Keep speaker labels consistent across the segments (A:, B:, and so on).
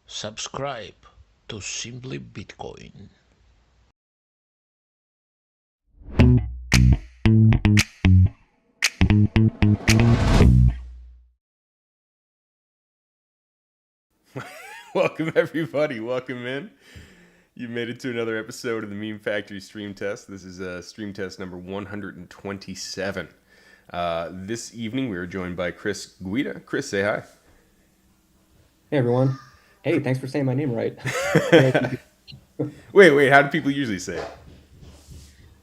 A: Subscribe to Simply Bitcoin.
B: Welcome, everybody. Welcome in. You made it to another episode of the Meme Factory Stream Test. This is stream test number 127. This evening, we are joined by Chris Guida. Chris, say hi.
C: Hey everyone. Hey, thanks for saying my name right. I know some people,
B: Wait. How do people usually say it?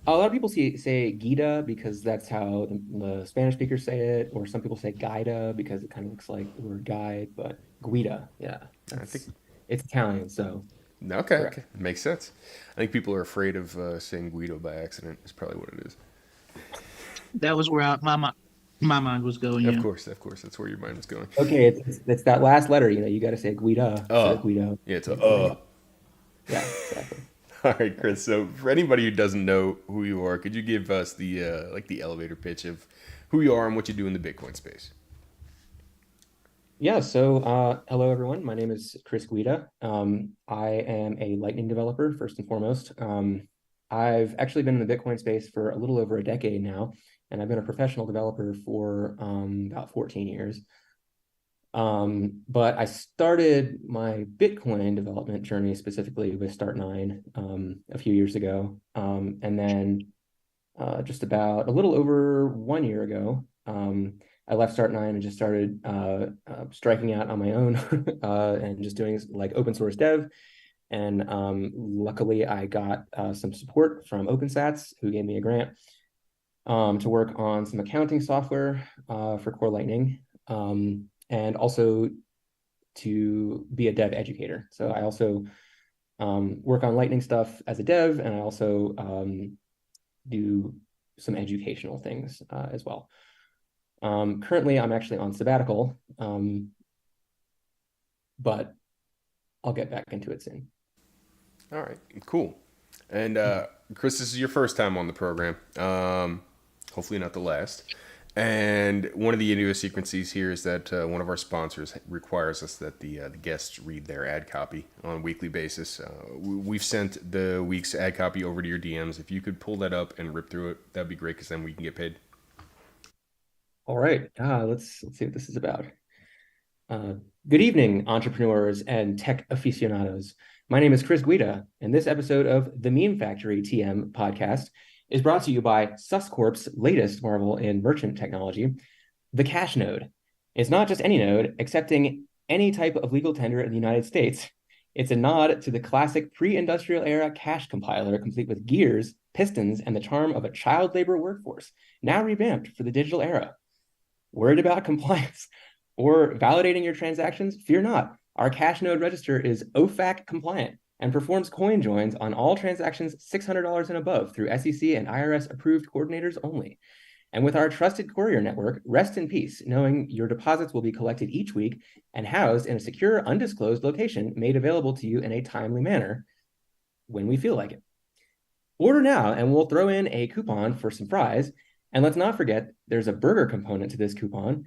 C: a lot of people say Guida because that's how the Spanish speakers say it, or some people say Guida because it kind of looks like the word guide, but Guida, yeah,
B: I think.
C: it's Italian, so
B: Okay.
C: correct.
B: Makes sense. I think people are afraid of saying Guido by accident, is probably what it is.
D: That was where my mind was going.
B: Of
D: Yeah,
B: course, of course. That's where your mind is going.
C: Okay, it's that last letter, you got to say Guida instead
B: Uh.
C: of Guido.
B: Yeah, it's a
C: Make it ring. Yeah, exactly.
B: All right, Chris. So, for anybody who doesn't know who you are, could you give us the elevator pitch of who you are and what you do in the Bitcoin space?
C: Yeah, so hello everyone. My name is Chris Guida. I am a Lightning developer first and foremost. I've actually been in the Bitcoin space for a little over a decade now, and I've been a professional developer for about 14 years. But I started my Bitcoin development journey specifically with Start9 a few years ago, and then just about a little over 1 year ago. I left Start9 and just started striking out on my own and just doing like open source dev. And luckily, I got some support from OpenSats, who gave me a grant to work on some accounting software for Core Lightning, and also to be a dev educator. So I also work on Lightning stuff as a dev, and I also do some educational things as well. Currently, I'm actually on sabbatical, but I'll get back into it soon.
B: All right, cool. And Chris, this is your first time on the program. Hopefully not the last. And one of the idiosyncrasies here is that one of our sponsors requires us that the guests read their ad copy on a weekly basis. We've sent the week's ad copy over to your DMs. If you could pull that up and rip through it, that'd be great because then we can get paid.
C: All right, let's see what this is about. Good evening, entrepreneurs and tech aficionados. My name is Chris Guida, and this episode of the Meme Factory TM podcast is brought to you by Suscorp's latest marvel in merchant technology, the Cash Node. It's not just any node, accepting any type of legal tender in the United States. It's a nod to the classic pre-industrial era cash compiler, complete with gears, pistons, and the charm of a child labor workforce, now revamped for the digital era. Worried about compliance or validating your transactions? Fear not. Our cash node register is OFAC compliant and performs coin joins on all transactions $600 and above through SEC and IRS approved coordinators only. And with our trusted courier network, rest in peace, knowing your deposits will be collected each week and housed in a secure, undisclosed location made available to you in a timely manner when we feel like it. Order now, and we'll throw in a coupon for some fries. And let's not forget, there's a burger component to this coupon,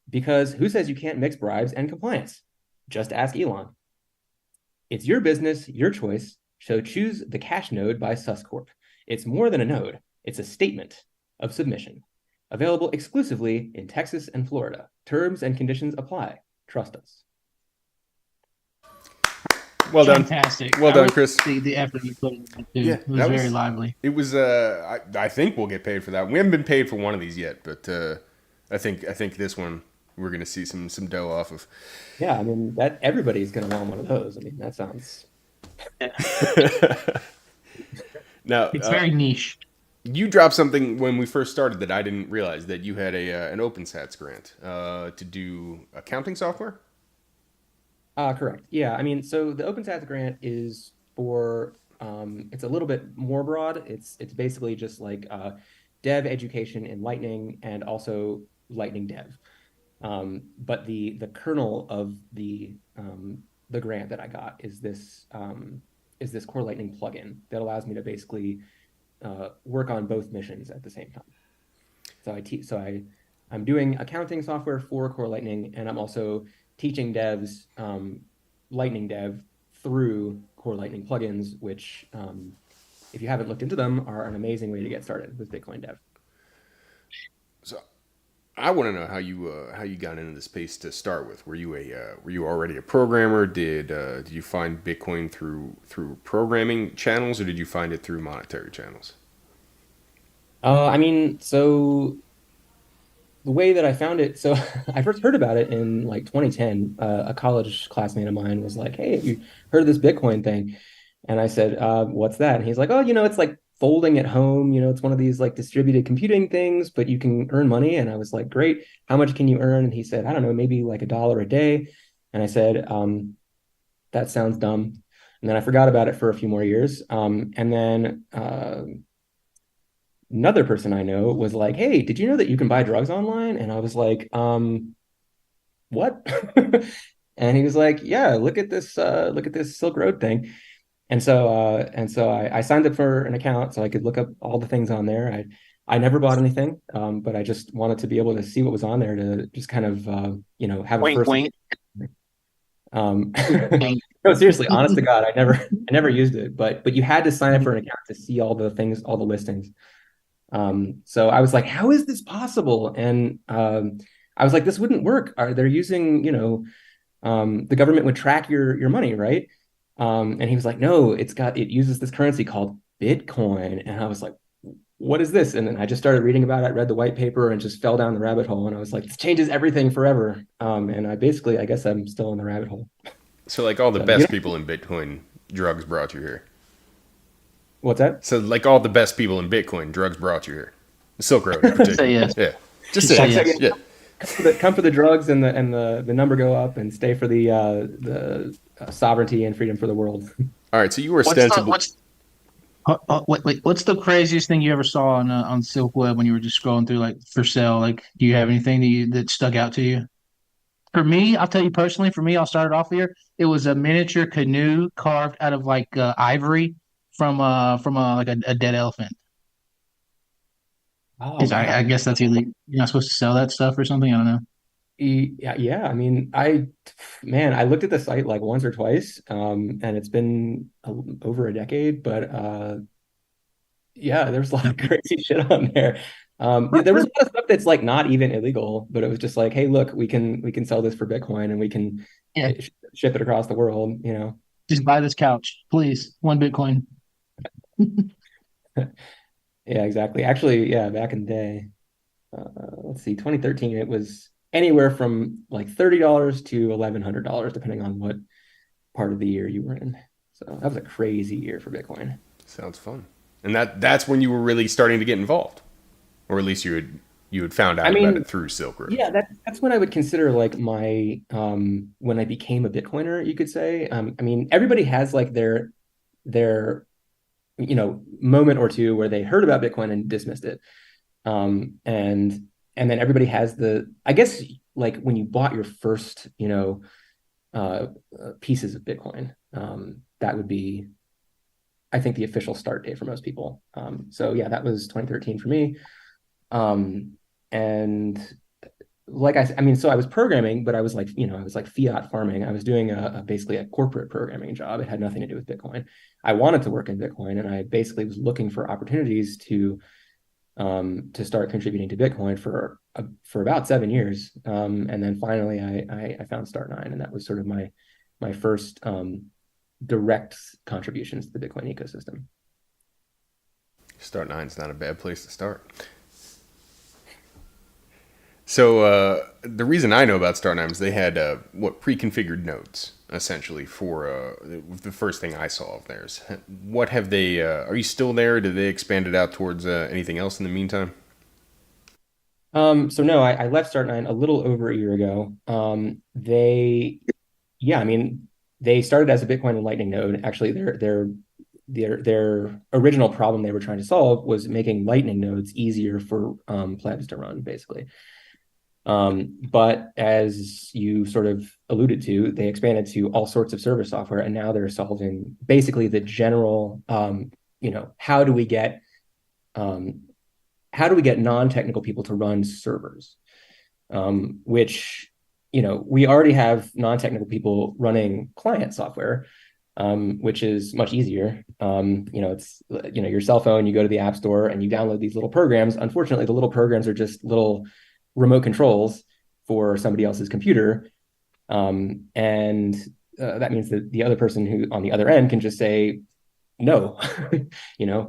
C: because who says you can't mix bribes and compliance? Just ask Elon. It's your business, your choice, so choose the Cash Node by Suscorp. It's more than a node, it's a statement of submission. Available exclusively in Texas and Florida. Terms and conditions apply. Trust us.
B: Well done.
D: fantastic.
B: Well
D: I
B: done,
D: really
B: Chris.
D: see the effort you put in it too.
B: Yeah,
D: It was
B: that
D: very
B: was.
D: lively.
B: It was. I think we'll get paid for that. We haven't been paid for one of these yet, but I think this one we're gonna see some dough off of.
C: Yeah, I mean, that everybody's going to want one of those. I mean, that sounds.
D: Yeah.
B: Now,
D: It's very niche.
B: you dropped something when we first started that I didn't realize that you had an OpenSats grant to do accounting software.
C: Correct. Yeah, I mean, so the OpenSats grant is for it's a little bit more broad. It's basically just like dev education in Lightning and also Lightning dev. But the kernel of the grant that I got is this Core Lightning plugin that allows me to basically work on both missions at the same time. I'm doing accounting software for Core Lightning, and I'm also teaching devs Lightning dev through core Lightning plugins, which, if you haven't looked into them, are an amazing way to get started with Bitcoin dev.
B: So I want to know how you got into the space to start with. Were you already a programmer? Did you find Bitcoin through programming channels, or did you find it through monetary channels?
C: I mean, so the way that I found it, so I first heard about it in like 2010. A college classmate of mine was like, "Hey, have you heard of this Bitcoin thing?" And I said, "What's that?" And he's like, "Oh, it's like folding at home. It's one of these like distributed computing things, but you can earn money." And I was like, "Great. How much can you earn?" And he said, "I don't know, maybe like $1 a day." And I said, "That sounds dumb." And then I forgot about it for a few more years. And then another person I know was like, "Hey, did you know that you can buy drugs online?" And I was like, what? And he was like, "Yeah, look at this Silk Road thing." And so I signed up for an account so I could look up all the things on there. I never bought anything, but I just wanted to be able to see what was on there to just kind of have a
D: Wink,
C: first.
D: wink,
C: Um,
D: wink.
C: no, seriously, honest to God, I never used it, but you had to sign up for an account to see all the things, all the listings. So I was like, "How is this possible?" And I was like, "This wouldn't work. They're using, the government would track your money, right?" And he was like, "No, it uses this currency called Bitcoin." And I was like, "What is this?" And then I just started reading about it, read the white paper, and just fell down the rabbit hole. And I was like, "This changes everything forever." And I guess I'm still in the rabbit hole.
B: So like all the
C: So
B: best people in Bitcoin, drugs brought you here.
C: what's that?
B: So like all the best people in Bitcoin, drugs brought you here. The Silk Road in
D: Say
B: particular.
D: yes.
B: Yeah. Just
D: Just
B: say
D: say
B: it.
D: yes.
B: Yeah.
C: Come for the drugs and the number go up, and stay for the sovereignty and freedom for the world.
B: All right. So you were
D: What's the
B: ostensibly
D: what's wait, what's the craziest thing you ever saw on Silk Web when you were just scrolling through like for sale? Like, do you have anything that stuck out to you? For me, I'll tell you personally. For me, I'll start it off here. It was a miniature canoe carved out of like ivory from like a dead elephant.
C: Oh
D: Because
C: wow.
D: I guess that's illegal. You're not supposed to sell that stuff or something. I don't know.
C: Yeah, yeah. I mean, man, I looked at the site like once or twice, and it's been over a decade, but yeah, there's a lot of crazy shit on there. There was a lot of stuff that's like not even illegal, but it was just like, "Hey, look, we can sell this for Bitcoin and we can
D: Yeah,
C: ship it across the world."
D: just buy this couch, please. 1 Bitcoin.
C: Yeah, exactly. Actually, yeah, back in the day, let's see, 2013, it was anywhere from like $30 to $1,100, depending on what part of the year you were in. So that was a crazy year for Bitcoin.
B: sounds fun. And that's when you were really starting to get involved. Or at least you had found
C: I
B: out about
C: mean,
B: it through Silk Road.
C: yeah, that's when I would consider like my when I became a Bitcoiner, you could say. I mean, everybody has like their moment or two where they heard about Bitcoin and dismissed it. And then everybody has I guess, like when you bought your first, uh, pieces of Bitcoin, that would be, I think, the official start date for most people. So yeah, that was 2013 for me. Um, and like I mean, so I was programming, but I was like fiat farming. I was doing basically a corporate programming job. It had nothing to do with Bitcoin. I wanted to work in Bitcoin, and I basically was looking for opportunities to start contributing to Bitcoin for about 7 years. And then finally, I found Start9, and that was sort of my first direct contributions to the Bitcoin ecosystem.
B: Start9's not a bad place to start. So the reason I know about Start9 is they had pre-configured nodes essentially for the first thing I saw of theirs. What have they? Are you still there? Did they expand it out towards anything else in the meantime?
C: So no, I left Start9 a little over a year ago. Yeah, I mean, they started as a Bitcoin and Lightning node. Actually, their original problem they were trying to solve was making Lightning nodes easier for plebs to run, basically. But as you sort of alluded to, they expanded to all sorts of server software, and now they're solving basically the general, how do we get um, non-technical people to run servers, which we already have non-technical people running client software, which is much easier. It's your cell phone, you go to the App Store and you download these little programs. Unfortunately, the little programs are just little remote controls for somebody else's computer. And that means that the other person who on the other end can just say, no,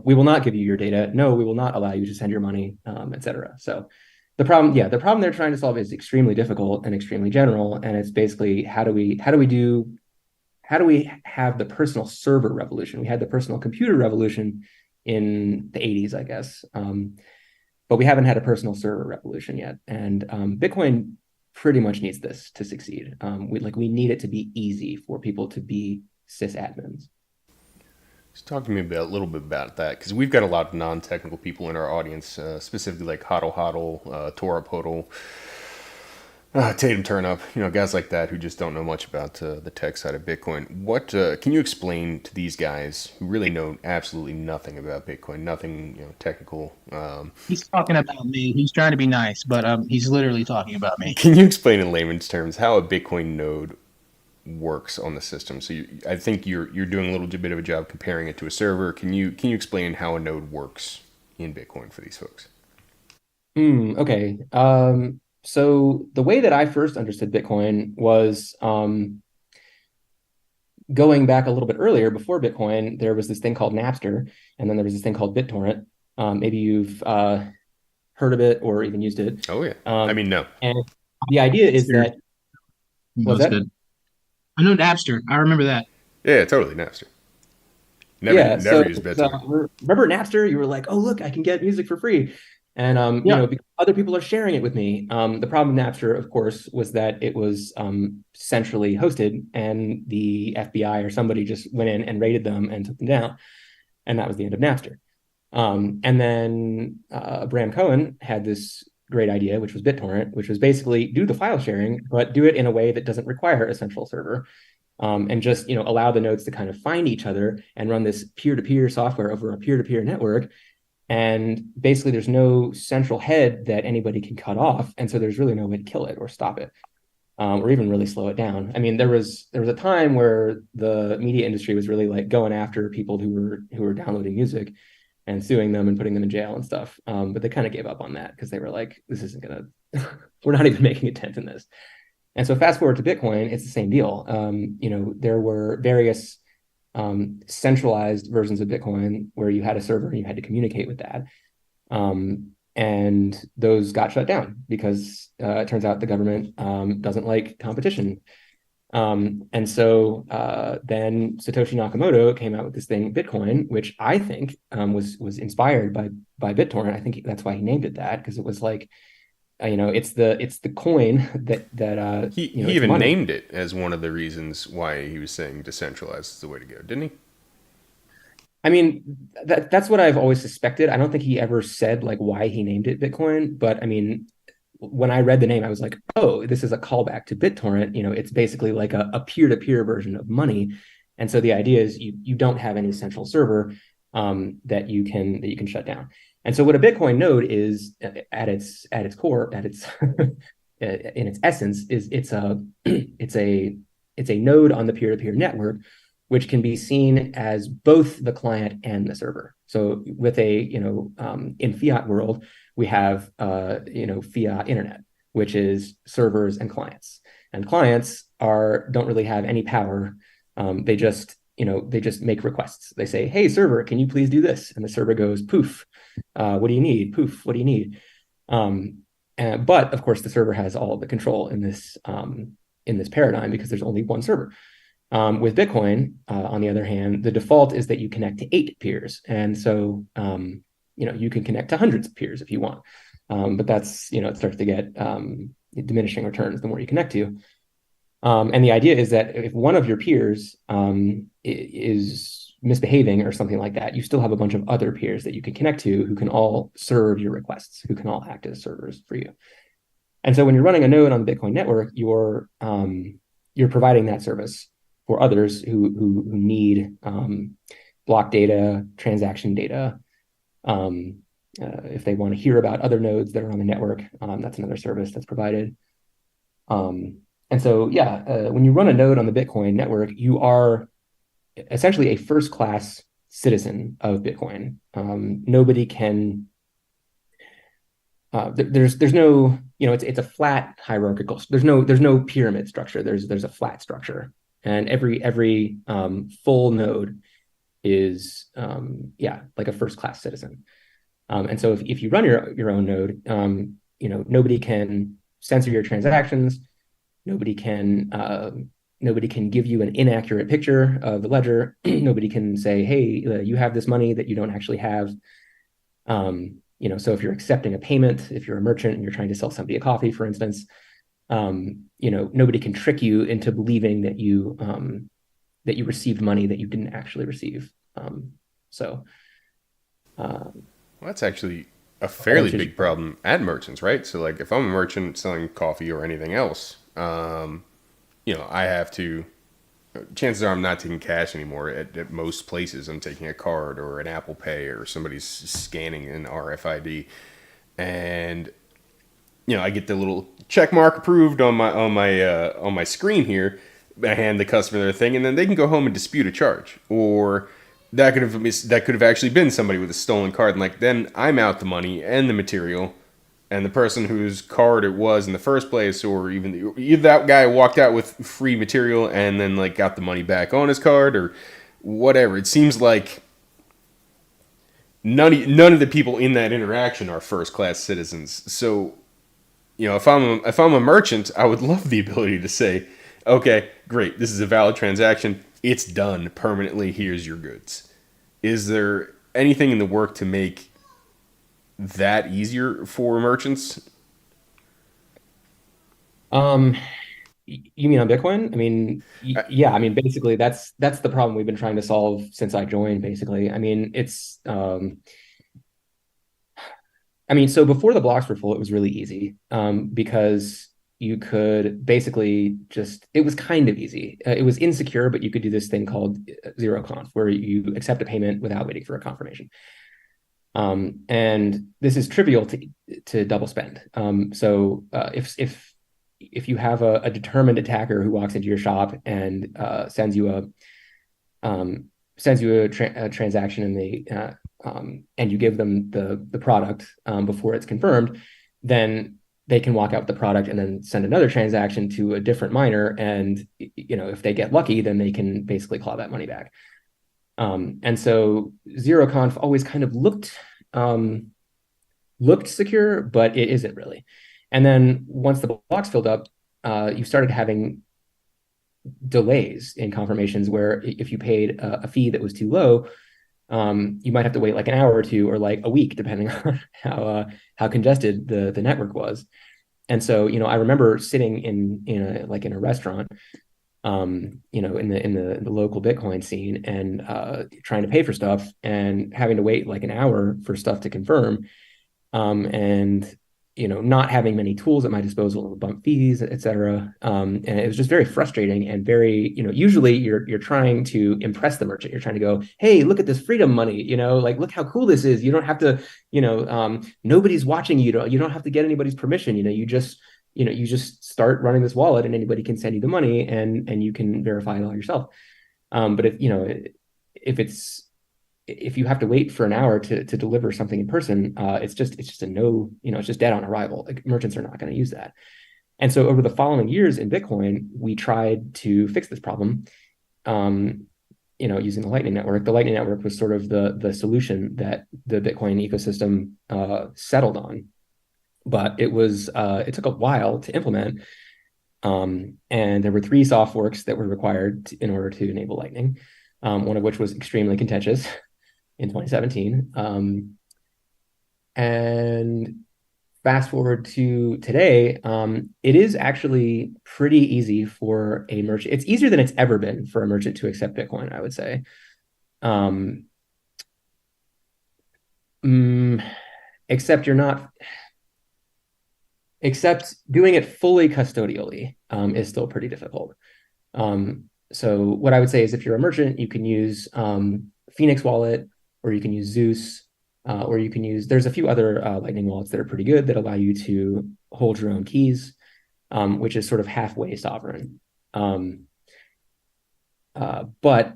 C: we will not give you your data. No, we will not allow you to send your money, et cetera. So the problem they're trying to solve is extremely difficult and extremely general. And it's basically how do we have the personal server revolution? We had the personal computer revolution in the 80s, I guess. But we haven't had a personal server revolution yet. And Bitcoin pretty much needs this to succeed. We need it to be easy for people to be sysadmins.
B: Just talk to me a little bit about that, because we've got a lot of non-technical people in our audience, specifically like Hodl Hodl, Torah Podl, Tatum Turnup, guys like that who just don't know much about the tech side of Bitcoin. What can you explain to these guys who really know absolutely nothing about Bitcoin, nothing technical?
D: He's talking about me. He's trying to be nice, but he's literally talking about me.
B: Can you explain in layman's terms how a Bitcoin node works on the system? So I think you're doing a little bit of a job comparing it to a server. Can you explain how a node works in Bitcoin for these folks?
C: Okay. So the way that I first understood Bitcoin was going back a little bit earlier. Before Bitcoin, there was this thing called Napster, and then there was this thing called BitTorrent. Maybe you've heard of it or even used it.
B: Oh yeah. No.
C: And the idea is that
D: was that good. I know Napster. I remember that.
B: Yeah, totally, Napster. Never used BitTorrent.
C: Remember Napster? You were like, oh, look, I can get music for free. And, other people are sharing it with me. The problem with Napster, of course, was that it was centrally hosted, and the FBI or somebody just went in and raided them and took them down. And that was the end of Napster. And then Bram Cohen had this great idea, which was BitTorrent, which was basically do the file sharing, but do it in a way that doesn't require a central server. And just allow the nodes to kind of find each other and run this peer-to-peer software over a peer-to-peer network. And basically, there's no central head that anybody can cut off, and so there's really no way to kill it or stop it, or even really slow it down. I mean, there was a time where the media industry was really like going after people who were downloading music and suing them and putting them in jail and stuff. But they kind of gave up on that because they were like, this isn't gonna, we're not even making a dent in this. And so fast forward to Bitcoin, it's the same deal. There were various centralized versions of Bitcoin where you had a server and you had to communicate with that. And those got shut down because it turns out the government doesn't like competition. And so then Satoshi Nakamoto came out with this thing, Bitcoin, which I think was inspired by BitTorrent. I think that's why he named it that, because it was like, it's the coin that
B: he even named it as one of the reasons why he was saying decentralized is the way to go, didn't he?
C: I mean, that's what I've always suspected. I don't think he ever said like why he named it Bitcoin, but I mean, when I read the name, I was like, oh, this is a callback to BitTorrent. It's basically like a peer-to-peer version of money. And so the idea is you don't have any central server that you can shut down. And so what a Bitcoin node is at its core, in its essence, is it's a node on the peer-to-peer network, which can be seen as both the client and the server. So with in fiat world, we have fiat internet, which is servers and clients. And clients don't really have any power. They just make requests. They say, hey, server, can you please do this? And the server goes, poof, what do you need? Poof, what do you need? But of course, the server has all of the control in this paradigm because there's only one server. With Bitcoin, on the other hand, the default is that you connect to 8 peers. And so, you can connect to hundreds of peers if you want. But that's, it starts to get diminishing returns the more you connect to. And the idea is that if one of your peers is misbehaving or something like that, you still have a bunch of other peers that you can connect to who can all serve your requests, who can all act as servers for you. And so when you're running a node on the Bitcoin network, you're providing that service for others who need block data, transaction data. If they want to hear about other nodes that are on the network, that's another service that's provided. And so, yeah, when you run a node on the Bitcoin network, you are essentially a first-class citizen of Bitcoin. Nobody can. There's no, it's a flat hierarchical. There's no pyramid structure. There's a flat structure, and every full node is like a first-class citizen. And so if you run your own node, nobody can censor your transactions. Nobody can nobody can give you an inaccurate picture of the ledger. Nobody can say, hey, you have this money that you don't actually have. So if you're accepting a payment, if you're a merchant and you're trying to sell somebody a coffee, for instance, nobody can trick you into believing that you received money that you didn't actually receive. So
B: Well, that's actually a fairly big problem at merchants, right? So, like, if I'm a merchant selling coffee or anything else, I have to. Chances are I'm not taking cash anymore at most places. I'm taking a card or an Apple Pay, or somebody's scanning an RFID, and I get the little check mark approved on my screen here. I hand the customer their thing, and then they can go home and dispute a charge, or that could have actually been somebody with a stolen card, and like then I'm out the money and the material, and the person whose card it was in the first place, or even that guy walked out with free material and then like got the money back on his card or whatever. It seems like none of the people in that interaction are first class citizens. So, if I'm a merchant, I would love the ability to say, okay, great, this is a valid transaction. It's done permanently. Here's your goods. Is there anything in the work to make that easier for merchants?
C: You mean on Bitcoin? I mean, yeah. I mean, basically, that's the problem we've been trying to solve since I joined. Basically, I mean, so before the blocks were full, it was really easy because you could basically it was kind of easy. It was insecure, but you could do this thing called zero conf, where you accept a payment without waiting for a confirmation. And this is trivial to double spend. So if you have a determined attacker who walks into your shop and sends you a transaction and you give them the product before it's confirmed, then they can walk out with the product and then send another transaction to a different miner, and if they get lucky, then they can basically claw that money back. And so ZeroConf always kind of looked secure, but it isn't really. And then once the blocks filled up, you started having delays in confirmations where if you paid a fee that was too low, you might have to wait like an hour or two or like a week, depending on how congested the network was. And so, I remember sitting in a restaurant, in the local Bitcoin scene, and trying to pay for stuff and having to wait like an hour for stuff to confirm, and not having many tools at my disposal to bump fees, et cetera. And it was just very frustrating and very, usually you're trying to impress the merchant. You're trying to go, hey, look at this freedom money, like, look how cool this is. You don't have to, nobody's watching you. You don't have to get anybody's permission. You just start running this wallet and anybody can send you the money and you can verify it all yourself. But if you have to wait for an hour to deliver something in person, it's just a no, it's just dead on arrival. Like, merchants are not going to use that. And so over the following years in Bitcoin, we tried to fix this problem, using the Lightning Network. The Lightning Network was sort of the solution that the Bitcoin ecosystem settled on. But it took a while to implement. And there were 3 soft forks that were required in order to enable Lightning, one of which was extremely contentious in 2017. And fast forward to today, it is actually pretty easy for a merchant. It's easier than it's ever been for a merchant to accept Bitcoin, I would say. Except doing it fully custodially is still pretty difficult. So what I would say is, if you're a merchant, you can use Phoenix Wallet, or you can use Zeus, or there's a few other Lightning wallets that are pretty good that allow you to hold your own keys. which is sort of halfway sovereign. But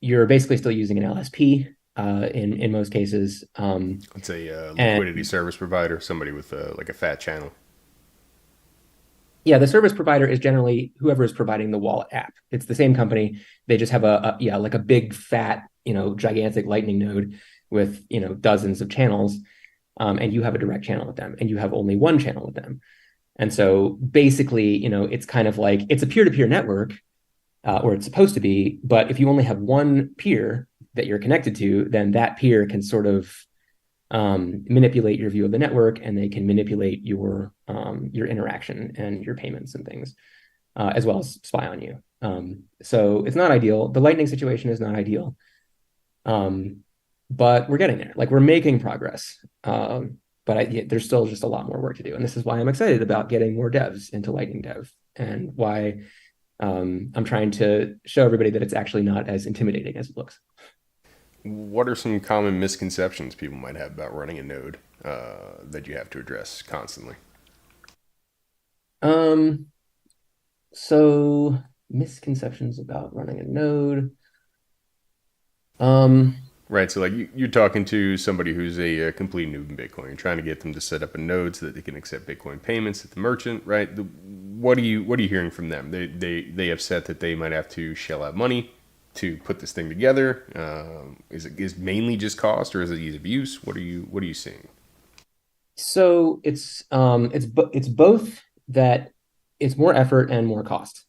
C: you're basically still using an LSP in most cases.
B: It's a liquidity service provider, somebody with like a fat channel.
C: Yeah, the service provider is generally whoever is providing the wallet app. It's the same company. They just have like a big fat, gigantic Lightning node with, dozens of channels, and you have a direct channel with them, and you have only one channel with them. And so basically, it's kind of like it's a peer-to-peer network, or it's supposed to be. But if you only have one peer that you're connected to, then that peer can sort of manipulate your view of the network, and they can manipulate your interaction and your payments and things, as well as spy on you. So it's not ideal. The Lightning situation is not ideal, but we're getting there. Like, we're making progress, but there's still just a lot more work to do. And this is why I'm excited about getting more devs into Lightning Dev, and why I'm trying to show everybody that it's actually not as intimidating as it looks.
B: What are some common misconceptions people might have about running a node that you have to address constantly?
C: So misconceptions about running a node.
B: Right, so like you're talking to somebody who's a complete noob in Bitcoin. You're trying to get them to set up a node so that they can accept Bitcoin payments at the merchant, right? What are you hearing from them? They upset that they might have to shell out money to put this thing together. Is it mainly just cost, or is it ease of use? What are you seeing?
C: So it's both, that it's more effort and more cost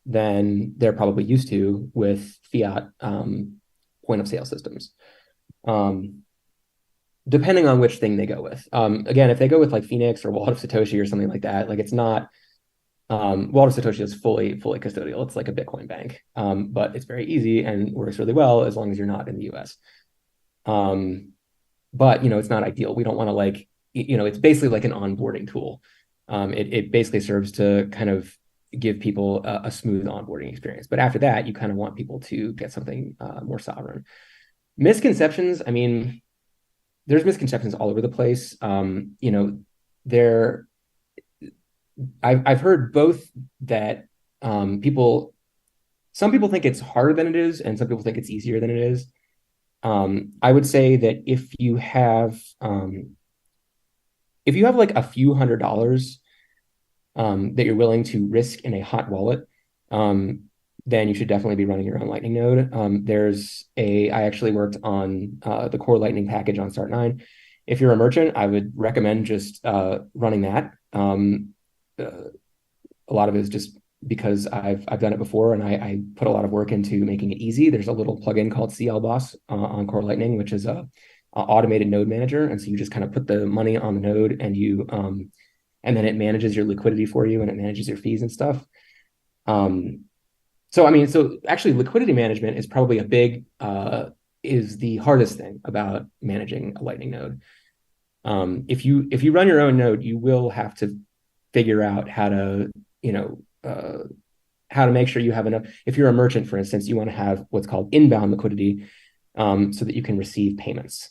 C: than they're probably used to with fiat point of sale systems, depending on which thing they go with. Again, if they go with like Phoenix or Wallet of Satoshi or something like that, like it's not, Wallet of Satoshi is fully custodial. It's like a Bitcoin bank, but it's very easy and works really well as long as you're not in the US. But it's not ideal. We don't want to it's basically like an onboarding tool. It basically serves to kind of give people a smooth onboarding experience. But after that, you kind of want people to get something more sovereign. Misconceptions, I mean, there's misconceptions all over the place. I've heard both that some people think it's harder than it is, and some people think it's easier than it is. I would say that if you have like a few $100s that you're willing to risk in a hot wallet, then you should definitely be running your own Lightning node. I actually worked on the core Lightning package on Start9. If you're a merchant, I would recommend just running that. A lot of it is just because I've done it before, and I put a lot of work into making it easy. There's a little plugin called CLBoss on core Lightning, which is a automated node manager. And so you just kind of put the money on the node, and you and then it manages your liquidity for you, and it manages your fees and stuff. So actually liquidity management is probably is the hardest thing about managing a Lightning node. If you run your own node, you will have to figure out how to make sure you have enough. If you're a merchant, for instance, you want to have what's called inbound liquidity, so that you can receive payments.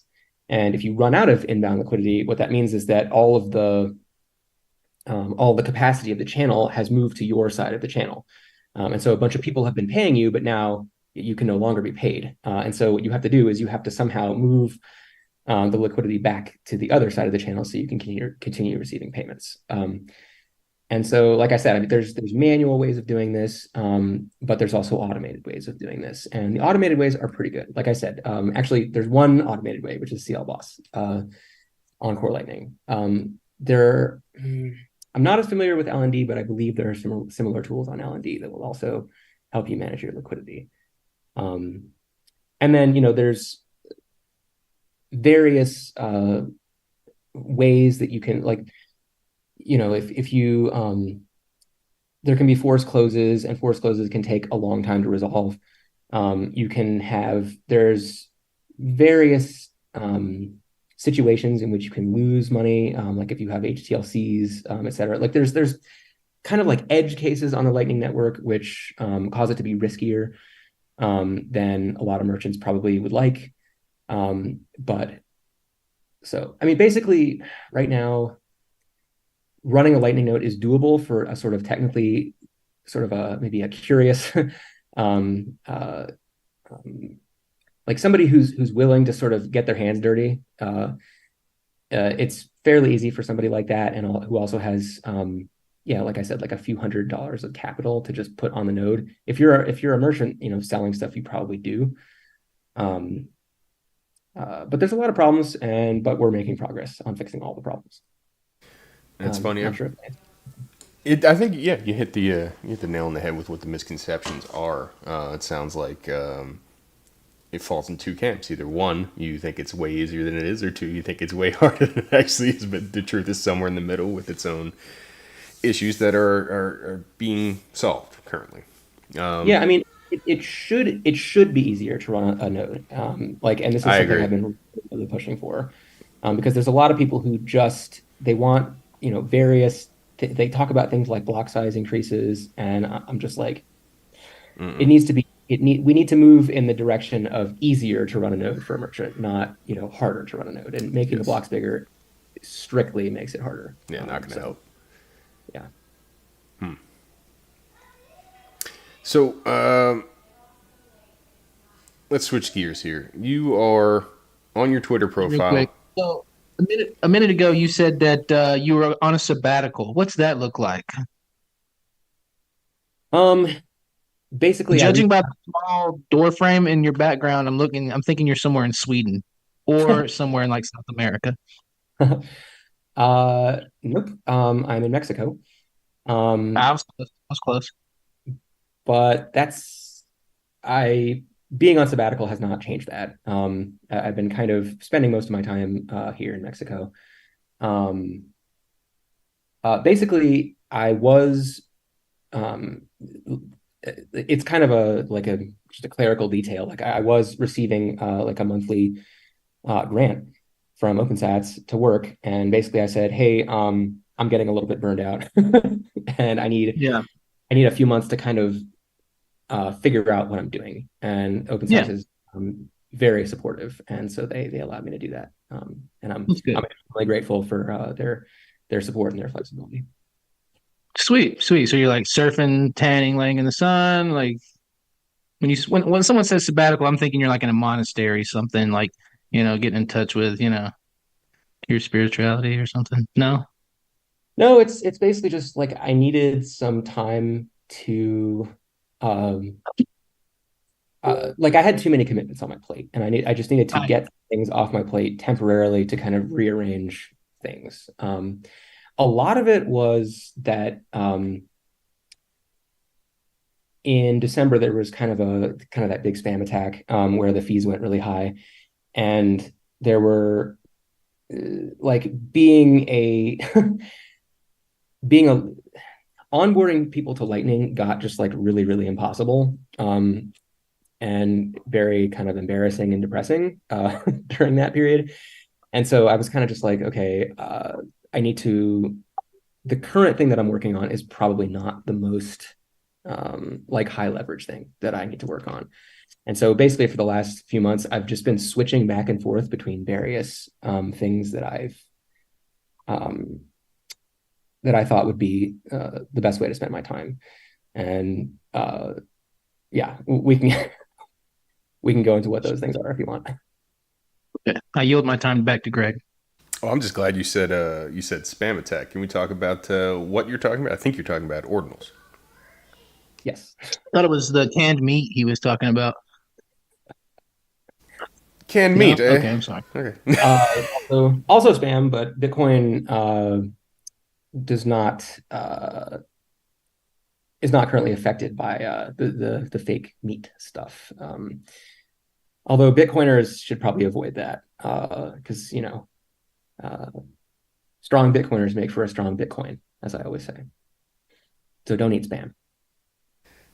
C: And if you run out of inbound liquidity, what that means is that all the capacity of the channel has moved to your side of the channel. And so a bunch of people have been paying you, but now you can no longer be paid. And so what you have to do is you have to somehow move the liquidity back to the other side of the channel so you can continue receiving payments. And so, like I said, I mean, there's manual ways of doing this, but there's also automated ways of doing this. And the automated ways are pretty good. Like I said, actually, there's one automated way, which is CLBoss on core Lightning. I'm not as familiar with LND, but I believe there are similar tools on LND that will also help you manage your liquidity. And then, there's various ways that you can, like, if you there can be force closes, and force closes can take a long time to resolve. There's various situations in which you can lose money, like if you have HTLCs, et cetera. Like there's kind of like edge cases on the Lightning Network, which cause it to be riskier than a lot of merchants probably would like. But so, I mean, basically right now, running a Lightning node is doable for a sort of technically, sort of maybe a curious, um, uh, like somebody who's willing to sort of get their hands dirty. It's fairly easy for somebody like that, and who also has, yeah, like I said, like a few $100s of capital to just put on the node. If you're a merchant, selling stuff, you probably do. But there's a lot of problems, but we're making progress on fixing all the problems.
B: That's funny.
C: Not sure
B: I think you hit the nail on the head with what the misconceptions are. It sounds like it falls in two camps. Either one, you think it's way easier than it is, or two, you think it's way harder than it actually is. But the truth is somewhere in the middle with its own issues that are being solved currently.
C: Yeah, I mean, it should be easier to run a node. And this is something I've been really pushing for, because there's a lot of people who they want various. They talk about things like block size increases, and I'm just like, it needs to be. We need to move in the direction of easier to run a node for a merchant, not harder to run a node. And making the blocks bigger strictly makes it harder.
B: Yeah, not going to help.
C: Yeah.
B: So let's switch gears here. You are on your Twitter profile.
D: So a minute ago, you said that you were on a sabbatical. What's that look like?
C: Basically,
D: judging by the small door frame in your background, I'm thinking you're somewhere in Sweden or somewhere in like South America.
C: Nope. I'm in Mexico.
D: I was close.
C: But being on sabbatical has not changed that. I've been kind of spending most of my time here in Mexico. Basically, I was. It's kind of just a clerical detail. Like I was receiving like a monthly grant from OpenSats to work, and basically I said, "Hey, I'm getting a little bit burned out, and I need a few months to kind of figure out what I'm doing." And OpenSats is very supportive, and so they allowed me to do that. And I'm really grateful for their support and their flexibility.
D: Sweet. So you're like surfing, tanning, laying in the sun. Like when someone says sabbatical, I'm thinking you're like in a monastery, something like, getting in touch with, your spirituality or something. No,
C: it's basically just like I needed some time to, like I had too many commitments on my plate, and I just needed to get things off my plate temporarily to kind of rearrange things. A lot of it was that in December there was kind of that big spam attack where the fees went really high, and there were like being a onboarding people to Lightning got just like really, really impossible, and very kind of embarrassing and depressing during that period. And so I was kind of just like, okay, the current thing that I'm working on is probably not the most like high leverage thing that I need to work on. And so basically for the last few months, I've just been switching back and forth between various things that I thought would be the best way to spend my time. And yeah, we can go into what those things are if you want.
D: Okay. I yield my time back to Greg.
B: Oh, I'm just glad you said spam attack. Can we talk about what you're talking about? I think you're talking about ordinals.
C: Yes.
D: I thought it was the canned meat he was talking about.
B: Canned meat, eh?
D: Okay, I'm sorry.
B: Okay.
C: Also spam, but Bitcoin does not is not currently affected by the fake meat stuff. Although Bitcoiners should probably avoid that because strong Bitcoiners make for a strong Bitcoin, as I always say. So don't eat spam.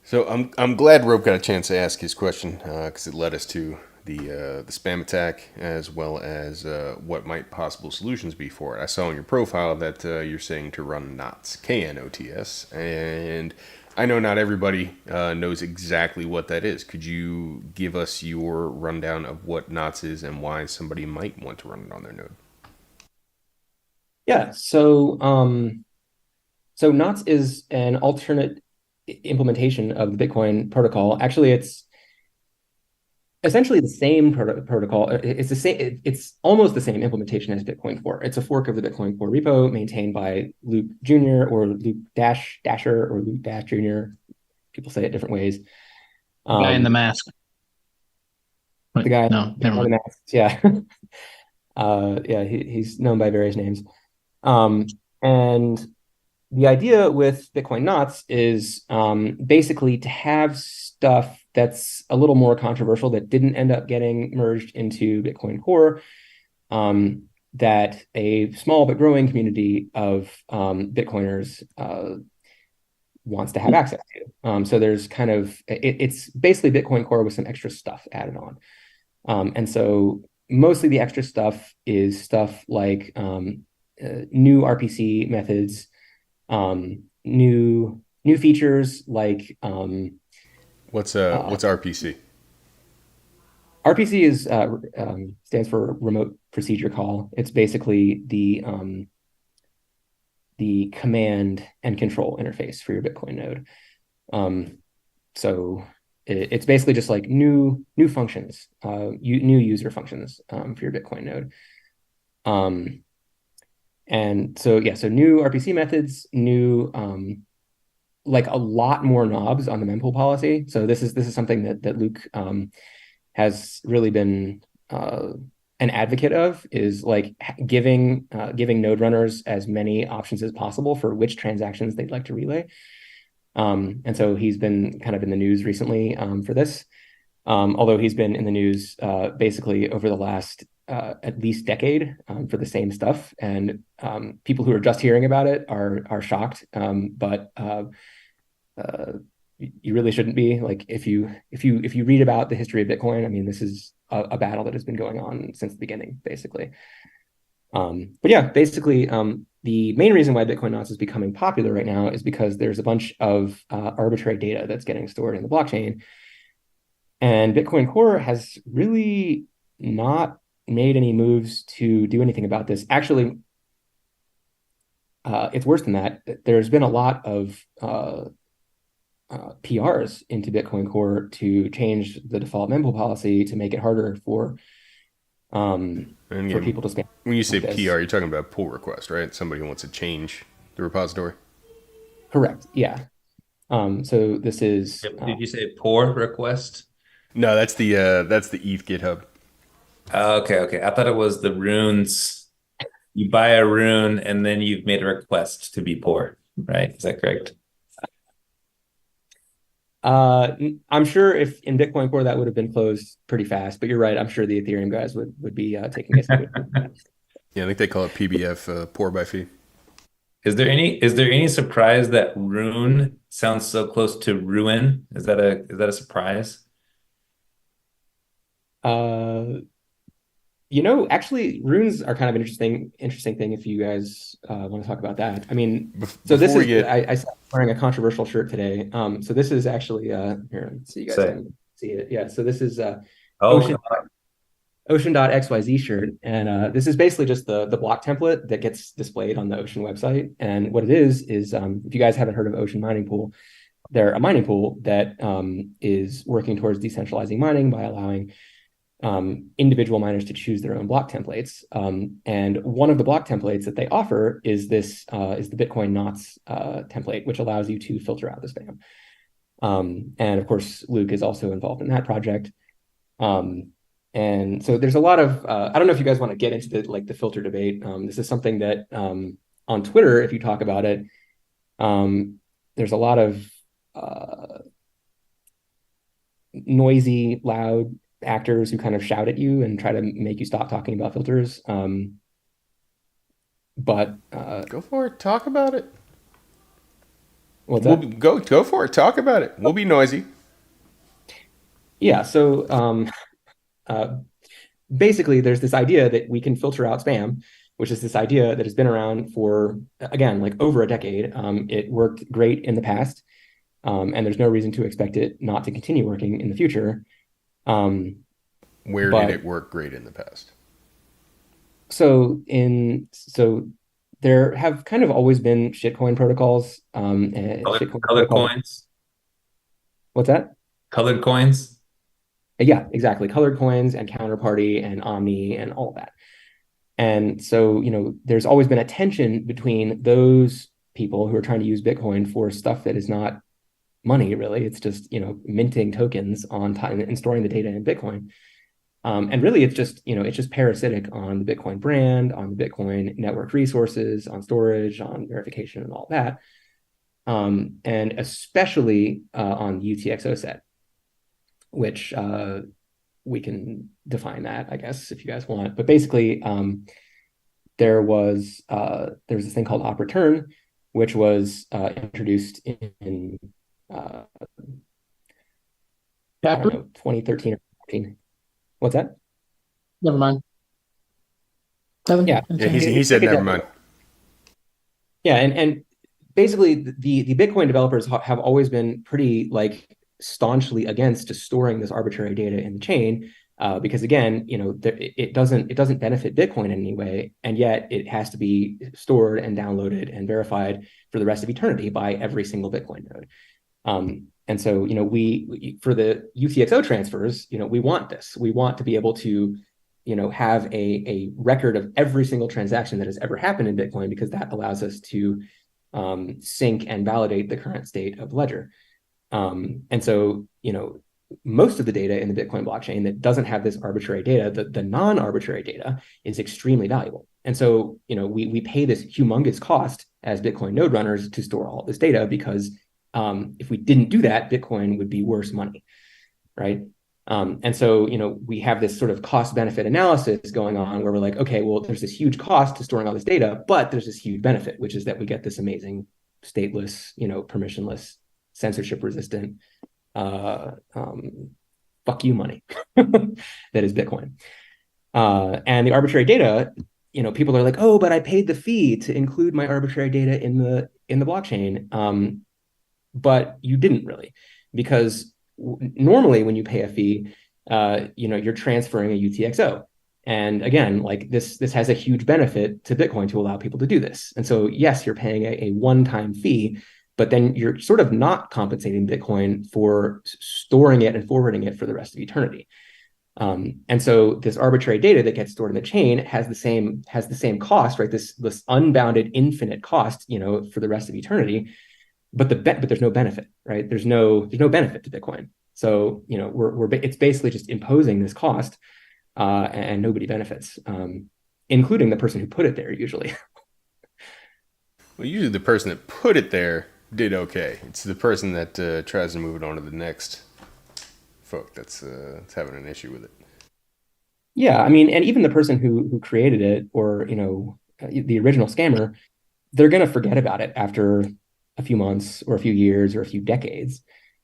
B: So I'm glad Rope got a chance to ask his question because it led us to the spam attack as well as what might possible solutions be for it. I saw on your profile that you're saying to run knots, KNOTS, and I know not everybody knows exactly what that is. Could you give us your rundown of what knots is and why somebody might want to run it on their node?
C: Yeah. So So Knots is an alternate implementation of the Bitcoin protocol. Actually, it's essentially the same protocol. It's the same. It's almost the same implementation as Bitcoin Core. It's a fork of the Bitcoin Core repo maintained by Luke Jr. or Luke Dasher or Luke Dash Jr. People say it different ways.
D: Guy in the mask. Wait,
C: The guy
D: no, never
C: in the
D: mind.
C: masks, yeah. Yeah, he's known by various names. And the idea with Bitcoin Knots is basically to have stuff that's a little more controversial that didn't end up getting merged into Bitcoin Core, that a small but growing community of Bitcoiners wants to have access to. So there's kind of, it's basically Bitcoin Core with some extra stuff added on. And so mostly the extra stuff is stuff like new RPC methods, new features like
B: What's RPC?
C: RPC is stands for remote procedure call. It's basically the command and control interface for your Bitcoin node. So it's basically just like new functions, new user functions for your Bitcoin node. And so yeah, so new RPC methods, new like a lot more knobs on the mempool policy. So this is something that Luke has really been an advocate of, is like giving node runners as many options as possible for which transactions they'd like to relay. And so he's been kind of in the news recently for this, although he's been in the news basically over the last at least decade for the same stuff. And people who are just hearing about it are shocked. But you really shouldn't be. Like if you read about the history of Bitcoin, I mean, this is a battle that has been going on since the beginning, basically. But yeah, basically, the main reason why Bitcoin Knots is becoming popular right now is because there's a bunch of arbitrary data that's getting stored in the blockchain. And Bitcoin Core has really not made any moves to do anything about this. Actually, it's worse than that. There's been a lot of PRs into Bitcoin Core to change the default mempool policy to make it harder for people to spam.
B: When you say
C: like
B: PR, you're talking about pull request, right? Somebody wants to change the repository.
C: Correct. Yeah. So this is.
E: Did you say pour request?
B: No, that's the ETH GitHub.
E: Okay. I thought it was the runes. You buy a rune and then you've made a request to be poured, right? Is that correct?
C: I'm sure if in Bitcoin Core that would have been closed pretty fast, but you're right. I'm sure the Ethereum guys would be taking it.
B: Yeah, I think they call it PBF, pour by fee.
E: Is there any surprise that rune sounds so close to ruin? Is that a surprise?
C: Actually, runes are kind of an interesting thing if you guys want to talk about that. I mean, I started wearing a controversial shirt today. So this is actually here, so you guys can see it. Yeah, so this is Ocean.xyz shirt, and this is basically just the block template that gets displayed on the Ocean website. And what it is if you guys haven't heard of Ocean Mining Pool, they're a mining pool that is working towards decentralizing mining by allowing individual miners to choose their own block templates. And one of the block templates that they offer is the Bitcoin Knots template, which allows you to filter out the spam. And of course, Luke is also involved in that project. And so there's a lot of I don't know if you guys want to get into the filter debate. This is something that on Twitter, if you talk about it, there's a lot of noisy, loud actors who kind of shout at you and try to make you stop talking about filters. But
B: go for it. Talk about it.
C: What's that?
B: Go for it. Talk about it. We'll be noisy.
C: Yeah. So basically, there's this idea that we can filter out spam, which is this idea that has been around for, again, like over a decade. It worked great in the past, and there's no reason to expect it not to continue working in the future.
B: Where did it work great in the past?
C: So there have kind of always been shitcoin protocols. Shitcoin
E: Colored
C: protocol.
E: coins.
C: What's that?
E: Colored coins.
C: Yeah, exactly. Colored coins and Counterparty and Omni and all of that. And so, there's always been a tension between those people who are trying to use Bitcoin for stuff that is not money, really. It's just, minting tokens on time and storing the data in Bitcoin. And really, it's just parasitic on the Bitcoin brand, on the Bitcoin network resources, on storage, on verification, and all that. And especially on the UTXO set, which we can define that, I guess, if you guys want. But basically, there was this thing called op return, which was introduced in I don't know, 2013 or 14. What's that?
D: Never mind. Kevin?
C: Yeah.
B: Yeah, he said never mind.
C: Yeah, and basically the Bitcoin developers have always been pretty like staunchly against just storing this arbitrary data in the chain, because again, it doesn't benefit Bitcoin in any way, and yet it has to be stored and downloaded and verified for the rest of eternity by every single Bitcoin node. And so, we for the UTXO transfers, we want this. We want to be able to, have a record of every single transaction that has ever happened in Bitcoin, because that allows us to sync and validate the current state of ledger. And so, most of the data in the Bitcoin blockchain that doesn't have this arbitrary data, the non-arbitrary data, is extremely valuable. And so, we pay this humongous cost as Bitcoin node runners to store all this data, because if we didn't do that, Bitcoin would be worse money, right? And so, we have this sort of cost benefit analysis going on where we're like, okay, well, there's this huge cost to storing all this data, but there's this huge benefit, which is that we get this amazing stateless, permissionless, censorship resistant, fuck you money that is Bitcoin. And the arbitrary data, people are like, oh, but I paid the fee to include my arbitrary data in the blockchain. But you didn't really, because normally when you pay a fee, you're transferring a UTXO. And again, like this has a huge benefit to Bitcoin to allow people to do this. And so, yes, you're paying a one-time fee, but then you're sort of not compensating Bitcoin for storing it and forwarding it for the rest of eternity. And so this arbitrary data that gets stored in the chain has the same cost, right? This unbounded infinite cost, for the rest of eternity. But there's no benefit, right? There's no benefit to Bitcoin. So it's basically just imposing this cost, and nobody benefits, including the person who put it there usually.
B: Well, usually the person that put it there did okay. It's the person that tries to move it on to the next folk that's having an issue with it.
C: Yeah, I mean, and even the person who created it, or the original scammer, they're gonna forget about it after a few months or a few years or a few decades.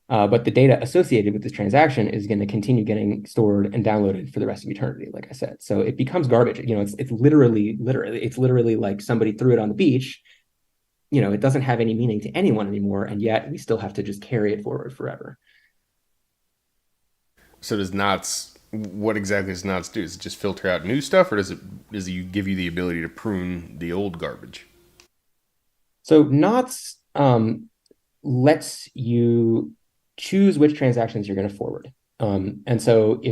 C: But the data associated with this transaction is going to continue getting stored and downloaded for the rest of eternity, like I said. So it becomes garbage. It's literally like somebody threw it on the beach. It doesn't have any meaning to anyone anymore, and yet we still have to just carry it forward forever.
B: So what exactly does Knots do? Does it just filter out new stuff, or does it give you the ability to prune the old garbage?
C: So Knots lets you choose which transactions you're going to forward. And so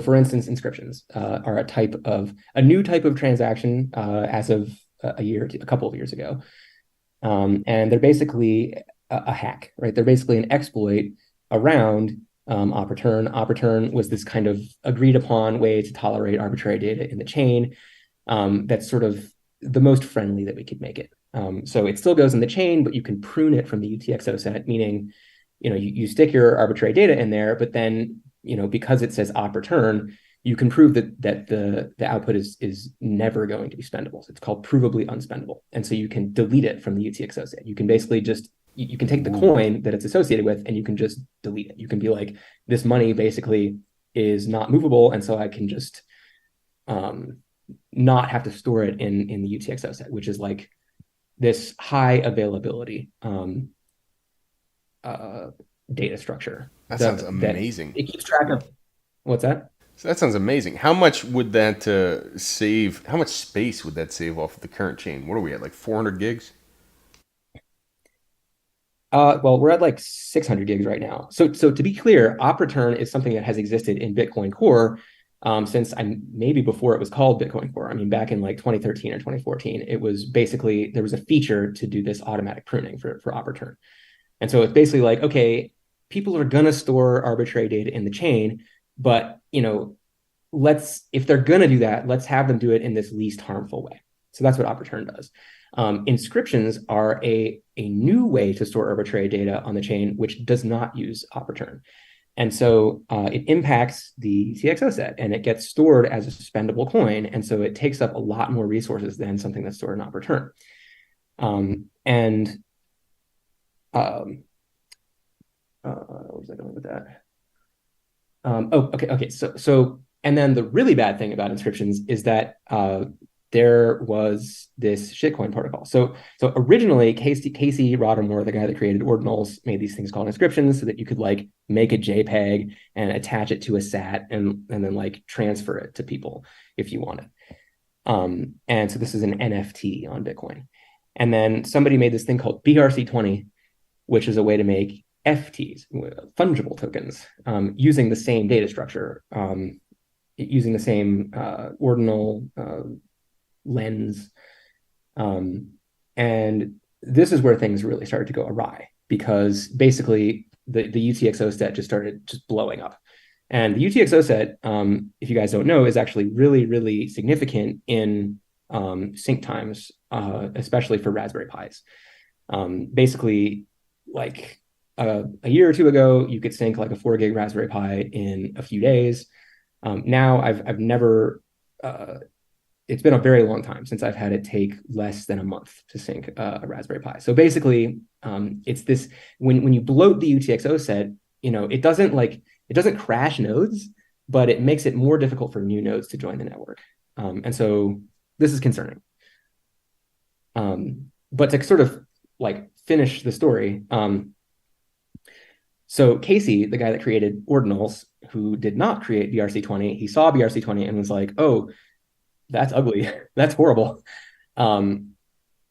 C: for instance, inscriptions are a new type of transaction as of a couple of years ago. And they're basically a hack, right? They're basically an exploit around op return. Op return was this kind of agreed upon way to tolerate arbitrary data in the chain. That's sort of the most friendly that we could make it. So it still goes in the chain, but you can prune it from the UTXO set, meaning, you stick your arbitrary data in there, but then, because it says op return, you can prove that the output is never going to be spendable. So it's called provably unspendable. And so you can delete it from the UTXO set. You can basically you can take the coin that it's associated with and you can just delete it. You can be like, this money basically is not movable. And so I can just not have to store it in the UTXO set, which is like this high availability data structure.
B: That sounds amazing.
C: It keeps track of what's that?
B: So that sounds amazing. How much would that save? How much space would that save off of the current chain? What are we at, like 400 gigs?
C: Well, we're at like 600 gigs right now. So to be clear, op return is something that has existed in Bitcoin Core since maybe before it was called Bitcoin Core. I mean, back in like 2013 or 2014, it was basically there was a feature to do this automatic pruning for op return. And so it's basically like, okay, people are gonna store arbitrary data in the chain, but if they're gonna do that, let's have them do it in this least harmful way. So that's what op return does. Inscriptions are a new way to store arbitrary data on the chain, which does not use op return. And so it impacts the UTXO set and it gets stored as a suspendable coin. And so it takes up a lot more resources than something that's stored in op return. Where was I going with that? Okay. So, and then the really bad thing about inscriptions is that there was this shitcoin protocol. So originally, Casey Rottermore, the guy that created Ordinals, made these things called inscriptions so that you could like make a JPEG and attach it to a SAT and then like transfer it to people if you wanted. And so this is an NFT on Bitcoin. And then somebody made this thing called BRC20, which is a way to make FTs, fungible tokens, using the same data structure, using the same ordinal lens. And this is where things really started to go awry because basically the UTXO set just started just blowing up. And the UTXO set, if you guys don't know, is actually really, really significant in sync times, especially for Raspberry Pis. Basically, like a year or two ago, you could sync like a 4 gig Raspberry Pi in a few days. Now I've never, it's been a very long time since I've had it take less than a month to sync a Raspberry Pi. So basically, it's this, when you bloat the UTXO set, it doesn't crash nodes, but it makes it more difficult for new nodes to join the network. And so this is concerning. But to sort of like finish the story, so Casey, the guy that created Ordinals, who did not create BRC20, he saw BRC20 and was like, oh, that's ugly. That's horrible.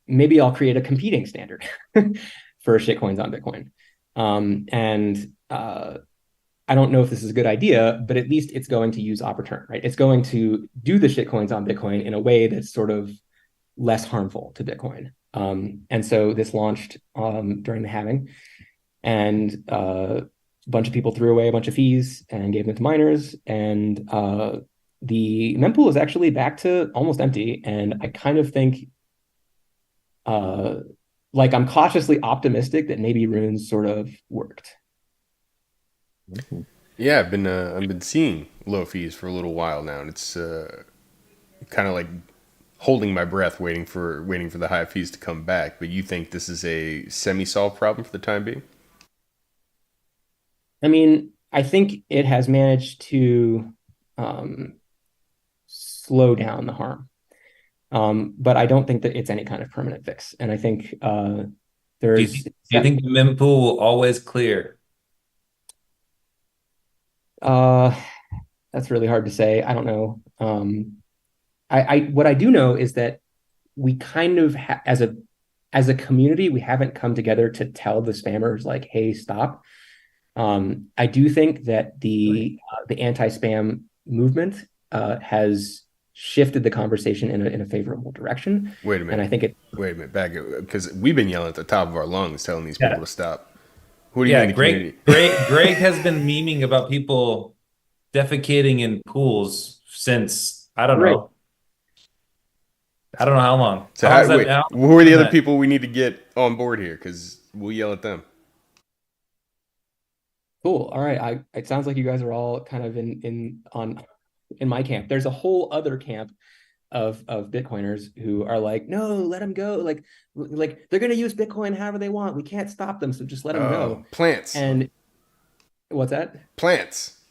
C: Maybe I'll create a competing standard for shitcoins on Bitcoin. I don't know if this is a good idea, but at least it's going to use op return, right? It's going to do the shitcoins on Bitcoin in a way that's sort of less harmful to Bitcoin. And so this launched during the halving. And a bunch of people threw away a bunch of fees and gave them to miners. And the mempool is actually back to almost empty. And I kind of think, like, I'm cautiously optimistic that maybe runes sort of worked.
B: Yeah, I've been seeing low fees for a little while now, and it's kind of like holding my breath, waiting for the high fees to come back. But you think this is a semi-solved problem for the time being?
C: I mean, I think it has managed to slow down the harm. But I don't think that it's any kind of permanent fix. And I think
E: Do you think the mempool will always clear?
C: That's really hard to say. I don't know. What I do know is that we kind of as a community, we haven't come together to tell the spammers like, hey, stop. I do think that the anti-spam movement has shifted the conversation in a favorable direction.
B: Wait a minute.
C: And I think
B: wait a minute, back, because we've been yelling at the top of our lungs telling these people to stop. What do you think?
E: Greg has been memeing about people defecating in pools since I don't know how long.
B: So who are the other people we need to get on board here? Because we'll yell at them.
C: Cool. All right. It sounds like you guys are all kind of in my camp. There's a whole other camp of Bitcoiners who are like, no, let them go. Like they're going to use Bitcoin however they want. We can't stop them. So just let them go.
B: Plants.
C: And what's that?
B: Plants.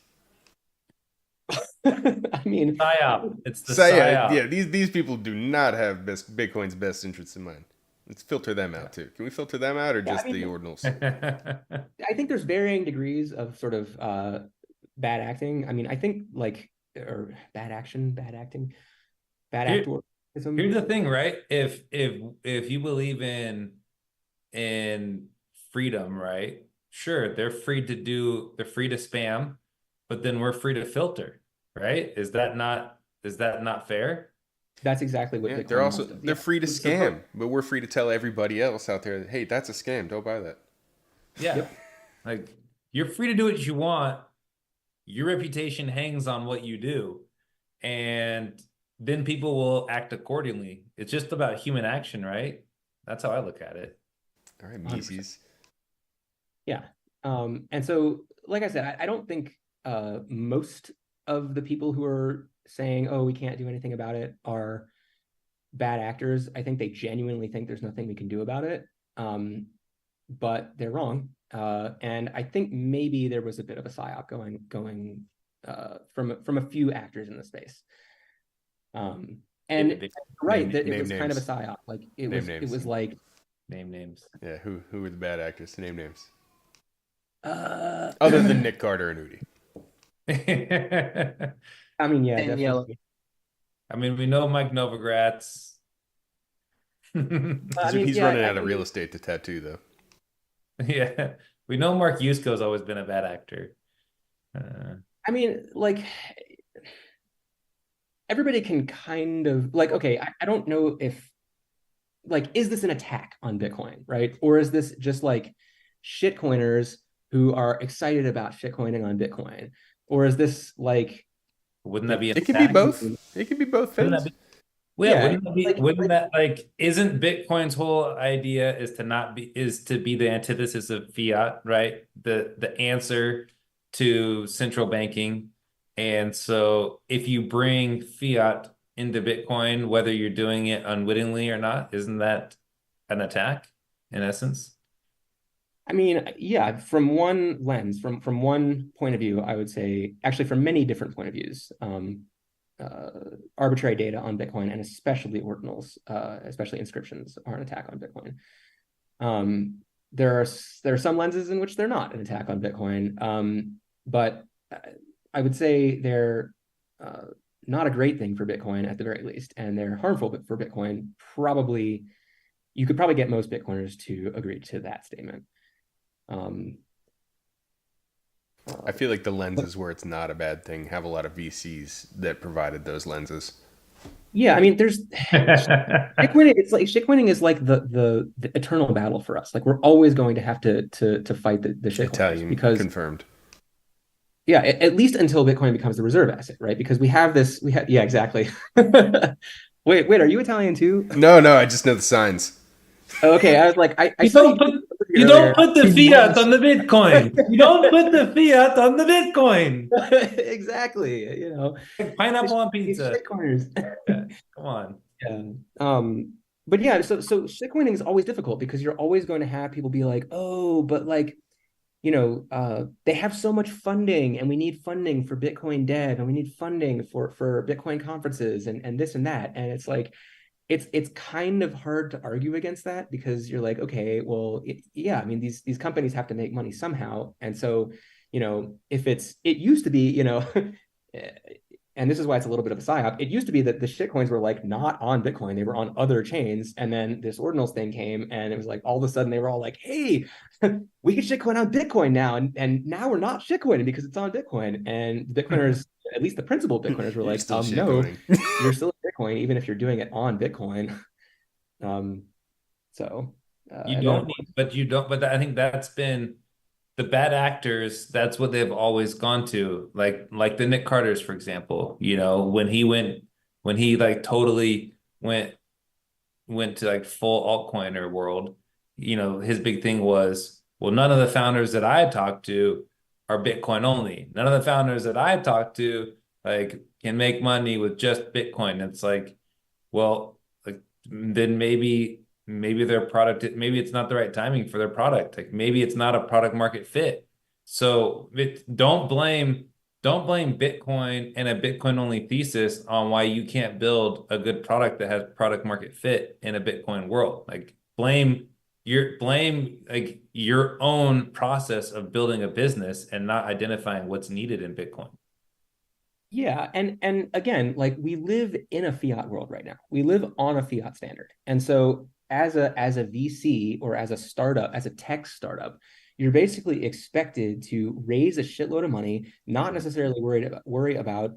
C: I mean,
E: PSYOP. It's the PSYOP.
B: Yeah, these people do not have Bitcoin's best interests in mind. Let's filter them out too. Can we filter them out or just the ordinals?
C: I think there's varying degrees of sort of bad acting. I mean, I think like or bad action, bad acting, bad
E: Here,
C: actorism.
E: here's the thing, right? If you believe in freedom, right? Sure, they're free to spam, but then we're free to filter, right? Is that not fair?
C: That's exactly what
B: Yeah,
C: Bitcoin does.
B: they're
C: Yeah.
B: free to
C: So,
B: scam, but we're free to tell everybody else out there that, hey, that's a scam. Don't buy that.
E: Yeah.
C: Yep.
E: Like you're free to do what you want. Your reputation hangs on what you do. And then people will act accordingly. It's just about human action, right? That's how I look at it.
B: All right,
C: 100%.
B: Mises.
C: Yeah. And so, like I said, I don't think most of the people who are saying, "Oh, we can't do anything about it," are bad actors. I think they genuinely think there's nothing we can do about it. But they're wrong. And I think maybe there was a bit of a psyop going from a few actors in the space. And right, that it was kind of a psyop. Like it was like
E: name names.
B: Yeah, who were the bad actors? Name names.
C: other
B: Other than Nick Carter and Udi.
C: I mean, yeah,
D: And
C: definitely.
E: I mean, we know Mike Novogratz.
B: He's running out of real estate to tattoo, though.
E: Yeah, we know Mark Yusko's always been a bad actor.
C: I mean, like everybody can kind of like, okay, I don't know if like, is this an attack on Bitcoin, right? Or is this just like shitcoiners who are excited about shitcoining on Bitcoin? Or is this like,
E: wouldn't that be?
B: It can be both. It can be both things.
E: Wouldn't that like isn't Bitcoin's whole idea is to be the antithesis of fiat, right? The answer to central banking. And so if you bring fiat into Bitcoin, whether you're doing it unwittingly or not, isn't that an attack in essence?
C: I mean, yeah, from one lens, from one point of view, I would say, actually from many different point of views, arbitrary data on Bitcoin and especially ordinals, especially inscriptions, are an attack on Bitcoin. There are some lenses in which they're not an attack on Bitcoin, but I would say they're not a great thing for Bitcoin at the very least, and they're harmful for Bitcoin. Probably, you could probably get most Bitcoiners to agree to that statement.
B: I feel like the lenses where it's not a bad thing have a lot of VCs that provided those lenses.
C: Yeah, I mean, there's shitcoining. It's like shitcoining is like the eternal battle for us. Like we're always going to have to fight the shitcoiners
B: Italian
C: because
B: confirmed.
C: Yeah, at least until Bitcoin becomes the reserve asset, right? Because yeah, exactly. Wait, are you Italian too?
B: No, I just know the signs.
C: Okay, I was like, I
E: You
C: saw
E: don't put the fiat on the Bitcoin. You don't put the fiat on the Bitcoin.
C: Exactly. You know,
E: Pineapple on pizza.
C: shitcoiners.
E: Yeah, come on.
C: Yeah. But yeah, so shitcoining is always difficult because you're always going to have people be like, oh, but like, you know, they have so much funding and we need funding for Bitcoin dev and we need funding for Bitcoin conferences and this and that. And it's like, it's kind of hard to argue against that because you're like, okay, well, yeah, I mean, these companies have to make money somehow. And so, you know, it used to be, you know, and this is why it's a little bit of a psyop. It used to be that the shitcoins were like not on Bitcoin, they were on other chains. And then this ordinals thing came and it was like all of a sudden they were all like, hey, we can shitcoin on Bitcoin now. And now we're not shitcoining because it's on Bitcoin. And Bitcoiners, at least the principal Bitcoiners were like, no, you're still Bitcoin, even if you're doing it on Bitcoin.
E: But I think that's been the bad actors. That's what they've always gone to. Like the Nick Carters, for example, you know, when he like totally went to like full altcoiner world, you know, his big thing was, well, none of the founders that I talked to are Bitcoin only. None of the founders that I talked to like can make money with just Bitcoin. It's like, well, like then maybe their product, maybe it's not the right timing for their product. Like maybe it's not a product market fit. So don't blame Bitcoin and a Bitcoin only thesis on why you can't build a good product that has product market fit in a Bitcoin world. Like blame your own process of building a business and not identifying what's needed in Bitcoin.
C: Yeah, and again, like we live in a fiat world right now. We live on a fiat standard. And so as a VC or as a startup, as a tech startup, you're basically expected to raise a shitload of money, not necessarily worry about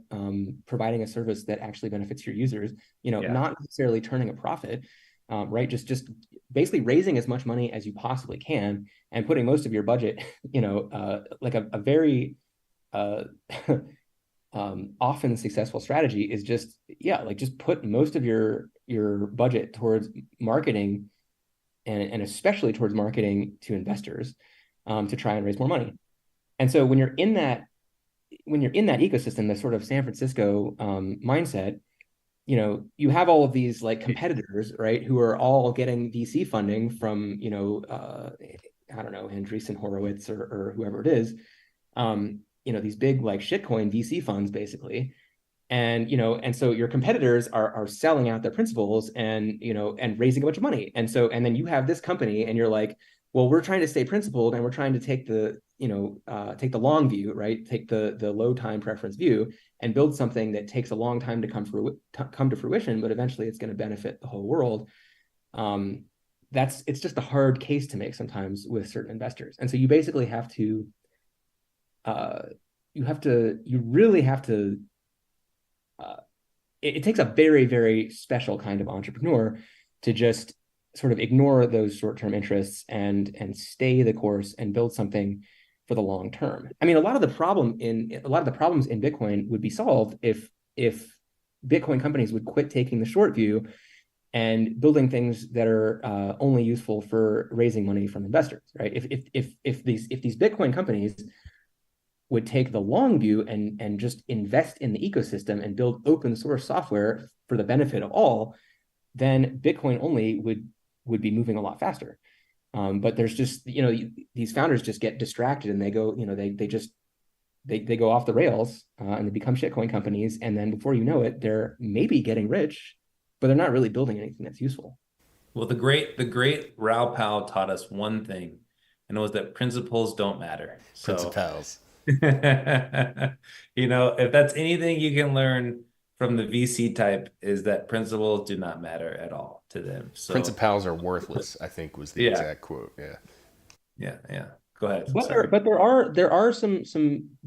C: providing a service that actually benefits your users,
E: Yeah.
C: not necessarily turning a profit, right? Just basically raising as much money as you possibly can and putting most of your budget, like a very uh often successful strategy is just like just put most of your budget towards marketing and especially towards marketing to investors to try and raise more money. And so when you're in that ecosystem, the sort of San Francisco mindset, you have all of these like competitors, right, who are all getting VC funding from I don't know, Andreessen Horowitz or whoever it is, these big like shitcoin VC funds basically. And so your competitors are selling out their principals and raising a bunch of money. And then you have this company and you're like, well, we're trying to stay principled and we're trying to take the long view, right? Take the low time preference view and build something that takes a long time to come to fruition, but eventually it's going to benefit the whole world. It's just a hard case to make sometimes with certain investors. And so you basically have to you really have to it takes a very, very special kind of entrepreneur to just sort of ignore those short-term interests and stay the course and build something for the long term. I mean, a lot of the problems in Bitcoin would be solved if Bitcoin companies would quit taking the short view and building things that are only useful for raising money from investors, right? If these Bitcoin companies would take the long view and just invest in the ecosystem and build open source software for the benefit of all, then Bitcoin only would be moving a lot faster. But there's just these founders just get distracted and they go they go off the rails and they become shitcoin companies, and then before you know it, they're maybe getting rich, but they're not really building anything that's useful.
E: Well, the great Raoul Pal taught us one thing, and it was that principles don't matter. So
B: Principals.
E: if that's anything you can learn from the VC type is that principles do not matter at all to them. So
B: Principals are worthless, I think was the
E: yeah,
B: exact quote. Yeah.
E: yeah. Go ahead.
C: But
E: Sorry.
C: there are some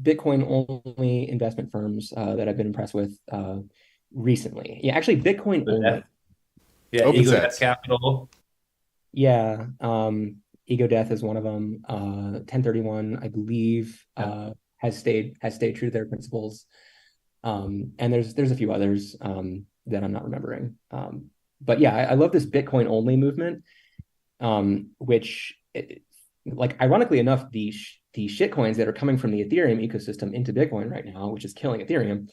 C: Bitcoin only investment firms that I've been impressed with recently. Yeah, actually Bitcoin only.
E: Yeah,
B: Open
E: Ego Death
B: sets.
E: Capital.
C: Yeah, Ego Death is one of them. 1031, I believe, has stayed true to their principles. And there's a few others that I'm not remembering. But yeah, I love this Bitcoin only movement, which like ironically enough, the shitcoins that are coming from the Ethereum ecosystem into Bitcoin right now, which is killing Ethereum,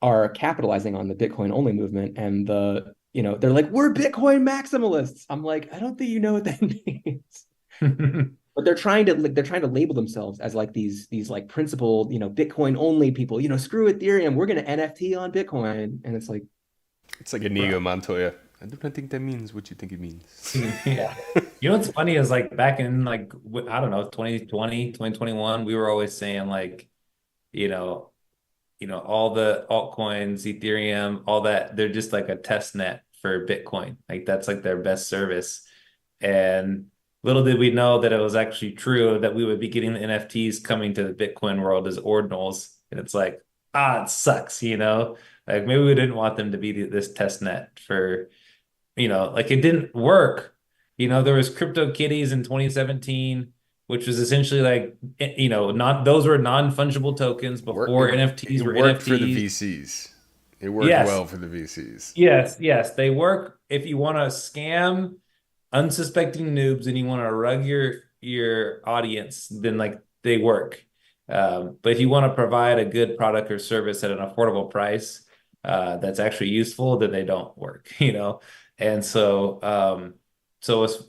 C: are capitalizing on the Bitcoin only movement. And they're like, we're Bitcoin maximalists. I'm like, I don't think you know what that means. But they're trying to label themselves as like these like principled, Bitcoin only people. Screw Ethereum, we're going to NFT on Bitcoin, and it's like
B: Inigo Montoya. I do not think that means what you think it means.
E: Yeah. What's funny is like back in like I don't know 2020, 2021, we were always saying like you know all the altcoins, Ethereum, all that, they're just like a test net for Bitcoin. Like that's like their best service. And little did we know that it was actually true that we would be getting the NFTs coming to the Bitcoin world as ordinals. And it's like, it sucks, Like maybe we didn't want them to be this test net for, like it didn't work. There was CryptoKitties in 2017, which was essentially like, not those were non-fungible tokens before NFTs were
B: worked
E: NFTs.
B: for the VCs. It worked well for the VCs.
E: Yes, they work if you want to scam unsuspecting noobs and you want to rug your audience, then like they work. But if you want to provide a good product or service at an affordable price, that's actually useful, then they don't work, And so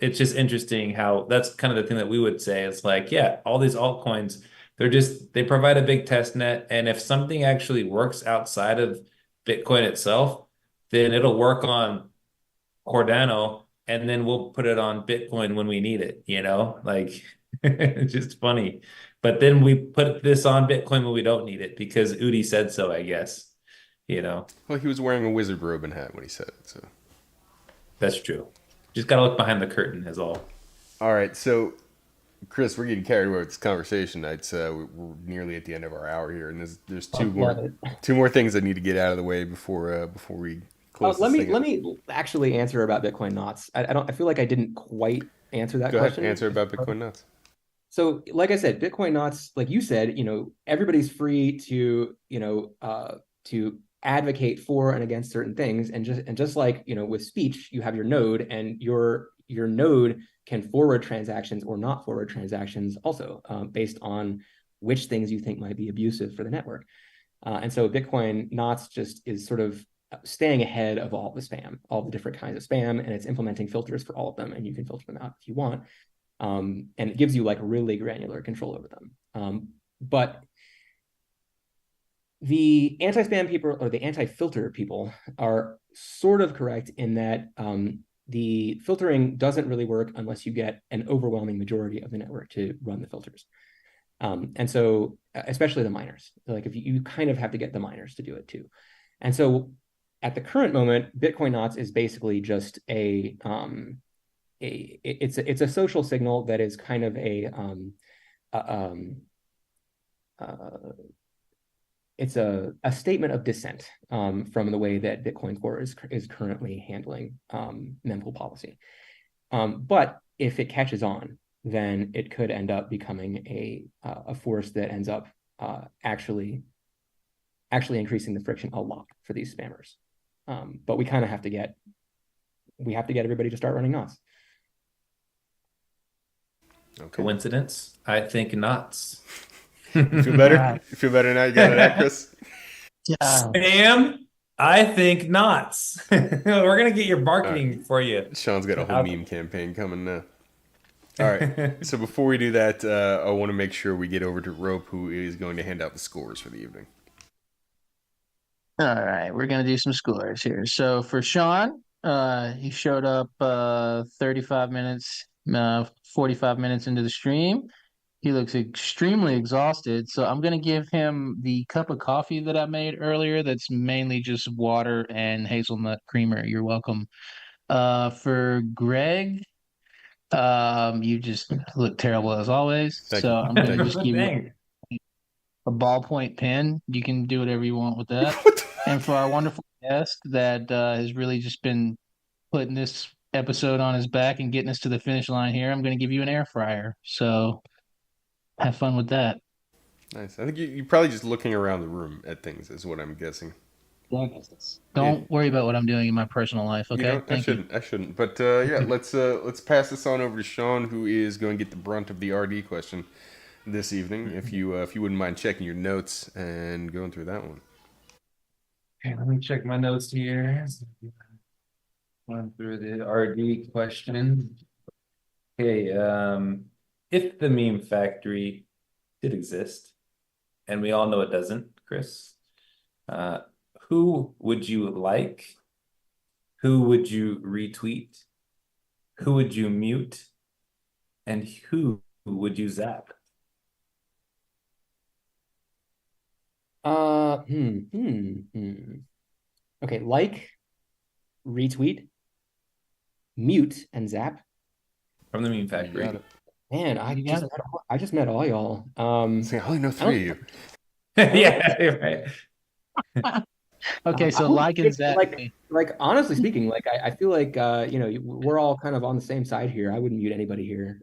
E: it's just interesting how that's kind of the thing that we would say. It's like, yeah, all these altcoins, they provide a big test net. And if something actually works outside of Bitcoin itself, then it'll work on Cardano, and then we'll put it on Bitcoin when we need it, Like It's just funny. But then we put this on Bitcoin when we don't need it because Udi said so, I guess. You know,
B: Well, he was wearing a wizard robe and hat when he said it. So,
E: that's true. Just gotta look behind the curtain is all.
B: all right. So, Chris, we're getting carried away with this conversation. We're nearly at the end of our hour here, and there's
C: Oh, love it.
B: two more things I need to get out of the way before we close
C: Let
B: this
C: me
B: thing.
C: let me actually answer about Bitcoin knots. I feel like I didn't quite answer that
B: Go ahead,
C: question.
B: answer about Bitcoin nuts.
C: So, like I said, Bitcoin knots, like you said, everybody's free to advocate for and against certain things, and just like with speech, you have your node, and your node can forward transactions or not forward transactions, also based on which things you think might be abusive for the network. And so, Bitcoin knots just is sort of staying ahead of all the spam, all the different kinds of spam, and it's implementing filters for all of them, and you can filter them out if you want. And it gives you like really granular control over them. But the anti-spam people or the anti-filter people are sort of correct in that the filtering doesn't really work unless you get an overwhelming majority of the network to run the filters. And so, especially the miners, like if you kind of have to get the miners to do it too. And so, at the current moment, Bitcoin knots is basically just it's a social signal that is kind of it's a statement of dissent from the way that Bitcoin Core is currently handling mempool policy. But if it catches on, then it could end up becoming a force that ends up actually increasing the friction a lot for these spammers. But we kind of have to get everybody to start running knots.
B: Okay.
E: Coincidence? I think not.
B: You feel better? You feel better now? You got it out, Chris?
D: Yeah.
E: Sam, I think not. We're gonna get your marketing for you.
B: Sean's got a whole meme campaign coming now. All right. So before we do that, I want to make sure we get over to Rope, who is going to hand out the scores for the evening.
D: All right, we're gonna do some scores here. So for Sean, he showed up 35 minutes, 45 minutes into the stream. He looks extremely exhausted. So I'm gonna give him the cup of coffee that I made earlier. That's mainly just water and hazelnut creamer. You're welcome. For Greg, you just look terrible as always.
B: Thank
D: So
B: you.
D: I'm gonna
B: Thank
D: just give you a ballpoint pen. You can do whatever you want with that. And for our wonderful guest that has really just been putting this episode on his back and getting us to the finish line here, I'm going to give you an air fryer. So have fun with that.
B: Nice. I think you're probably just looking around the room at things, is what I'm guessing.
D: Don't worry about what I'm doing in my personal life,
B: You
D: okay?
B: don't.
D: Thank you.
B: I shouldn't. But yeah, let's pass this on over to Sean, who is going to get the brunt of the RD question this evening. If you wouldn't mind checking your notes and going through that one.
E: Okay, let me check my notes here. Going through the RD question. Okay, if the meme factory did exist, and we all know it doesn't, Chris, who would you like? Who would you retweet? Who would you mute? And who would you zap?
C: Okay, like, retweet, mute, and zap.
E: From the meme
B: You
E: factory.
B: got it.
C: Man, I just met all y'all.
B: See, I only know three of you.
E: Yeah, right.
D: Okay, so like and zap.
C: Like honestly speaking, like I feel like we're all kind of on the same side here. I wouldn't mute anybody here.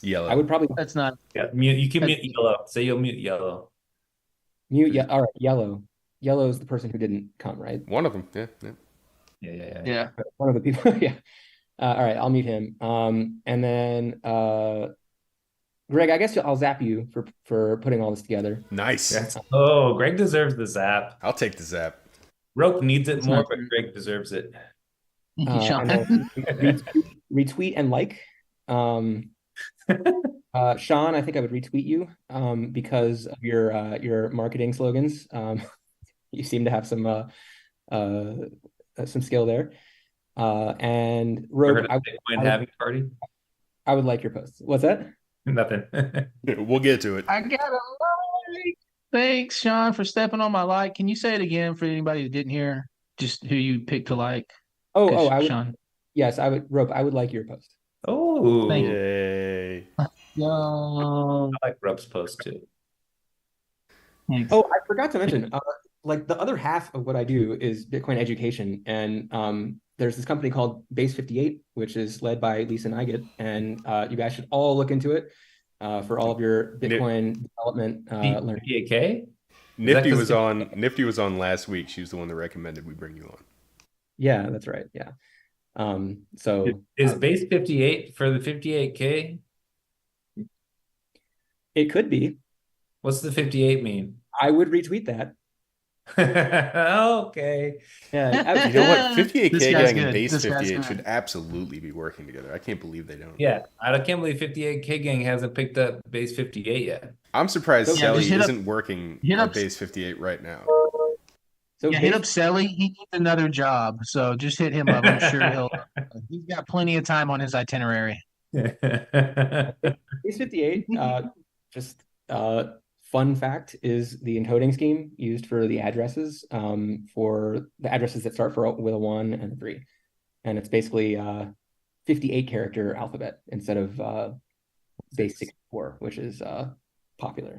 B: Yellow.
C: I would probably
D: That's not.
E: Yeah, mute. You can mute yellow. Say you'll mute yellow.
C: mute. Yeah, all right, yellow. Yellow is the person who didn't come, right?
B: One of them. Yeah.
D: Yeah.
C: One of the people. Yeah. All right, I'll mute him. And then Greg, I guess I'll zap you for putting all this together.
B: Nice.
E: Oh, Greg deserves the zap.
B: I'll take the zap.
E: Rope needs it
D: It's
E: more,
D: not
E: but
D: true.
E: Greg deserves it.
D: Thank you, Sean.
C: And then retweet and like. Sean, I think I would retweet you because of your marketing slogans. You seem to have some skill there. And Rogue,
E: Bitcoin halving party.
C: I would like your posts. What's that?
E: Nothing.
B: We'll get to it.
D: I got a like. Thanks, Sean, for stepping on my like. Can you say it again for anybody who didn't hear? Just who you picked to like?
C: Oh,
D: Because
C: I would.
D: Sean.
C: Yes, I would. Rope. I would like your post.
D: Thank you.
E: Oh,
B: Yay.
D: Yo,
E: I like Rub's post too.
D: thanks.
C: Oh, I forgot to mention, like the other half of what I do is Bitcoin education, and there's this company called Base 58, which is led by Lisa Nighet, and you guys should all look into it for all of your Bitcoin development learning.
E: 58K?
B: Nifty was on last week. She was the one that recommended we bring you on.
C: Yeah, that's right. Yeah. So
E: Is base 58 for the 58K?
C: it could be.
E: What's the 58 mean?
C: I would retweet that.
E: Okay.
C: Yeah.
B: You know what? 58K
D: This guy's
B: gang and
D: good.
B: base
D: This guy's
B: 58
D: good.
B: should absolutely be working together. I can't believe they don't.
E: Yeah, I can't believe 58K gang hasn't picked up base 58 yet.
B: I'm surprised
C: Yeah,
B: Sally
D: just hit up-
B: isn't working
D: hit
B: at
D: up-
B: base 58 right now.
C: So
D: Yeah, hit up Selly. He needs another job, so just hit him up. I'm sure he's got plenty of time on his itinerary.
C: Base 58, just fun fact is the encoding scheme used for the addresses for the addresses that start with a 1 and a 3. And it's basically 58 character alphabet instead of base 64, which is popular.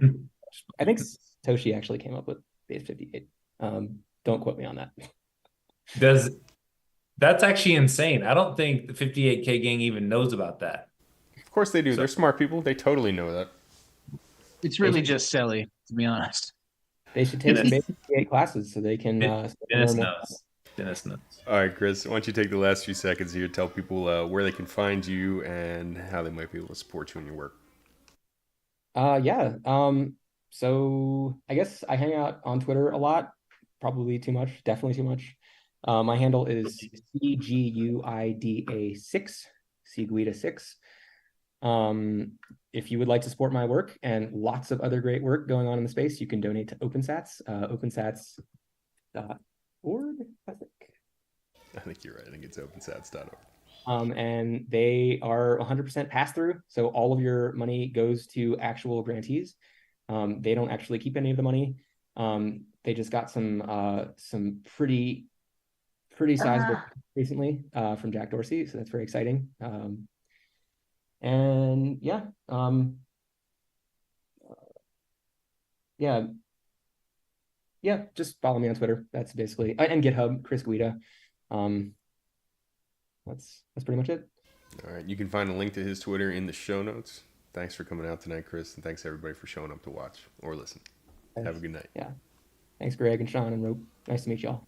C: I think Satoshi actually came up with base 58. Don't quote me on that.
E: That's actually insane. I don't think the 58K gang even knows about that.
B: Of course they do. They're smart people. They totally know that.
D: It's really just Selly, to be honest.
C: They should take some base 58 classes so they can
E: Dennis
C: learn more.
E: knows. Dennis knows.
B: All right, Chris, why don't you take the last few seconds here to tell people where they can find you and how they might be able to support you in your work.
C: Yeah. So I guess I hang out on Twitter a lot, probably too much, definitely too much. My handle is CGUIDA6, Guida6. If you would like to support my work and lots of other great work going on in the space, you can donate to OpenSats, opensats.org, I think.
B: I think you're right. I think it's opensats.org.
C: And they are 100% pass through. So all of your money goes to actual grantees. They don't actually keep any of the money. They just got some pretty sizable recently from Jack Dorsey. So that's very exciting. And yeah, just follow me on Twitter. That's basically, and GitHub, Chris Guida. That's pretty much it.
B: All right. You can find a link to his Twitter in the show notes. Thanks for coming out tonight, Chris. And thanks everybody for showing up to watch or listen.
C: Thanks.
B: Have a good night.
C: Yeah. Thanks, Greg and Sean and Rope. Nice to meet y'all.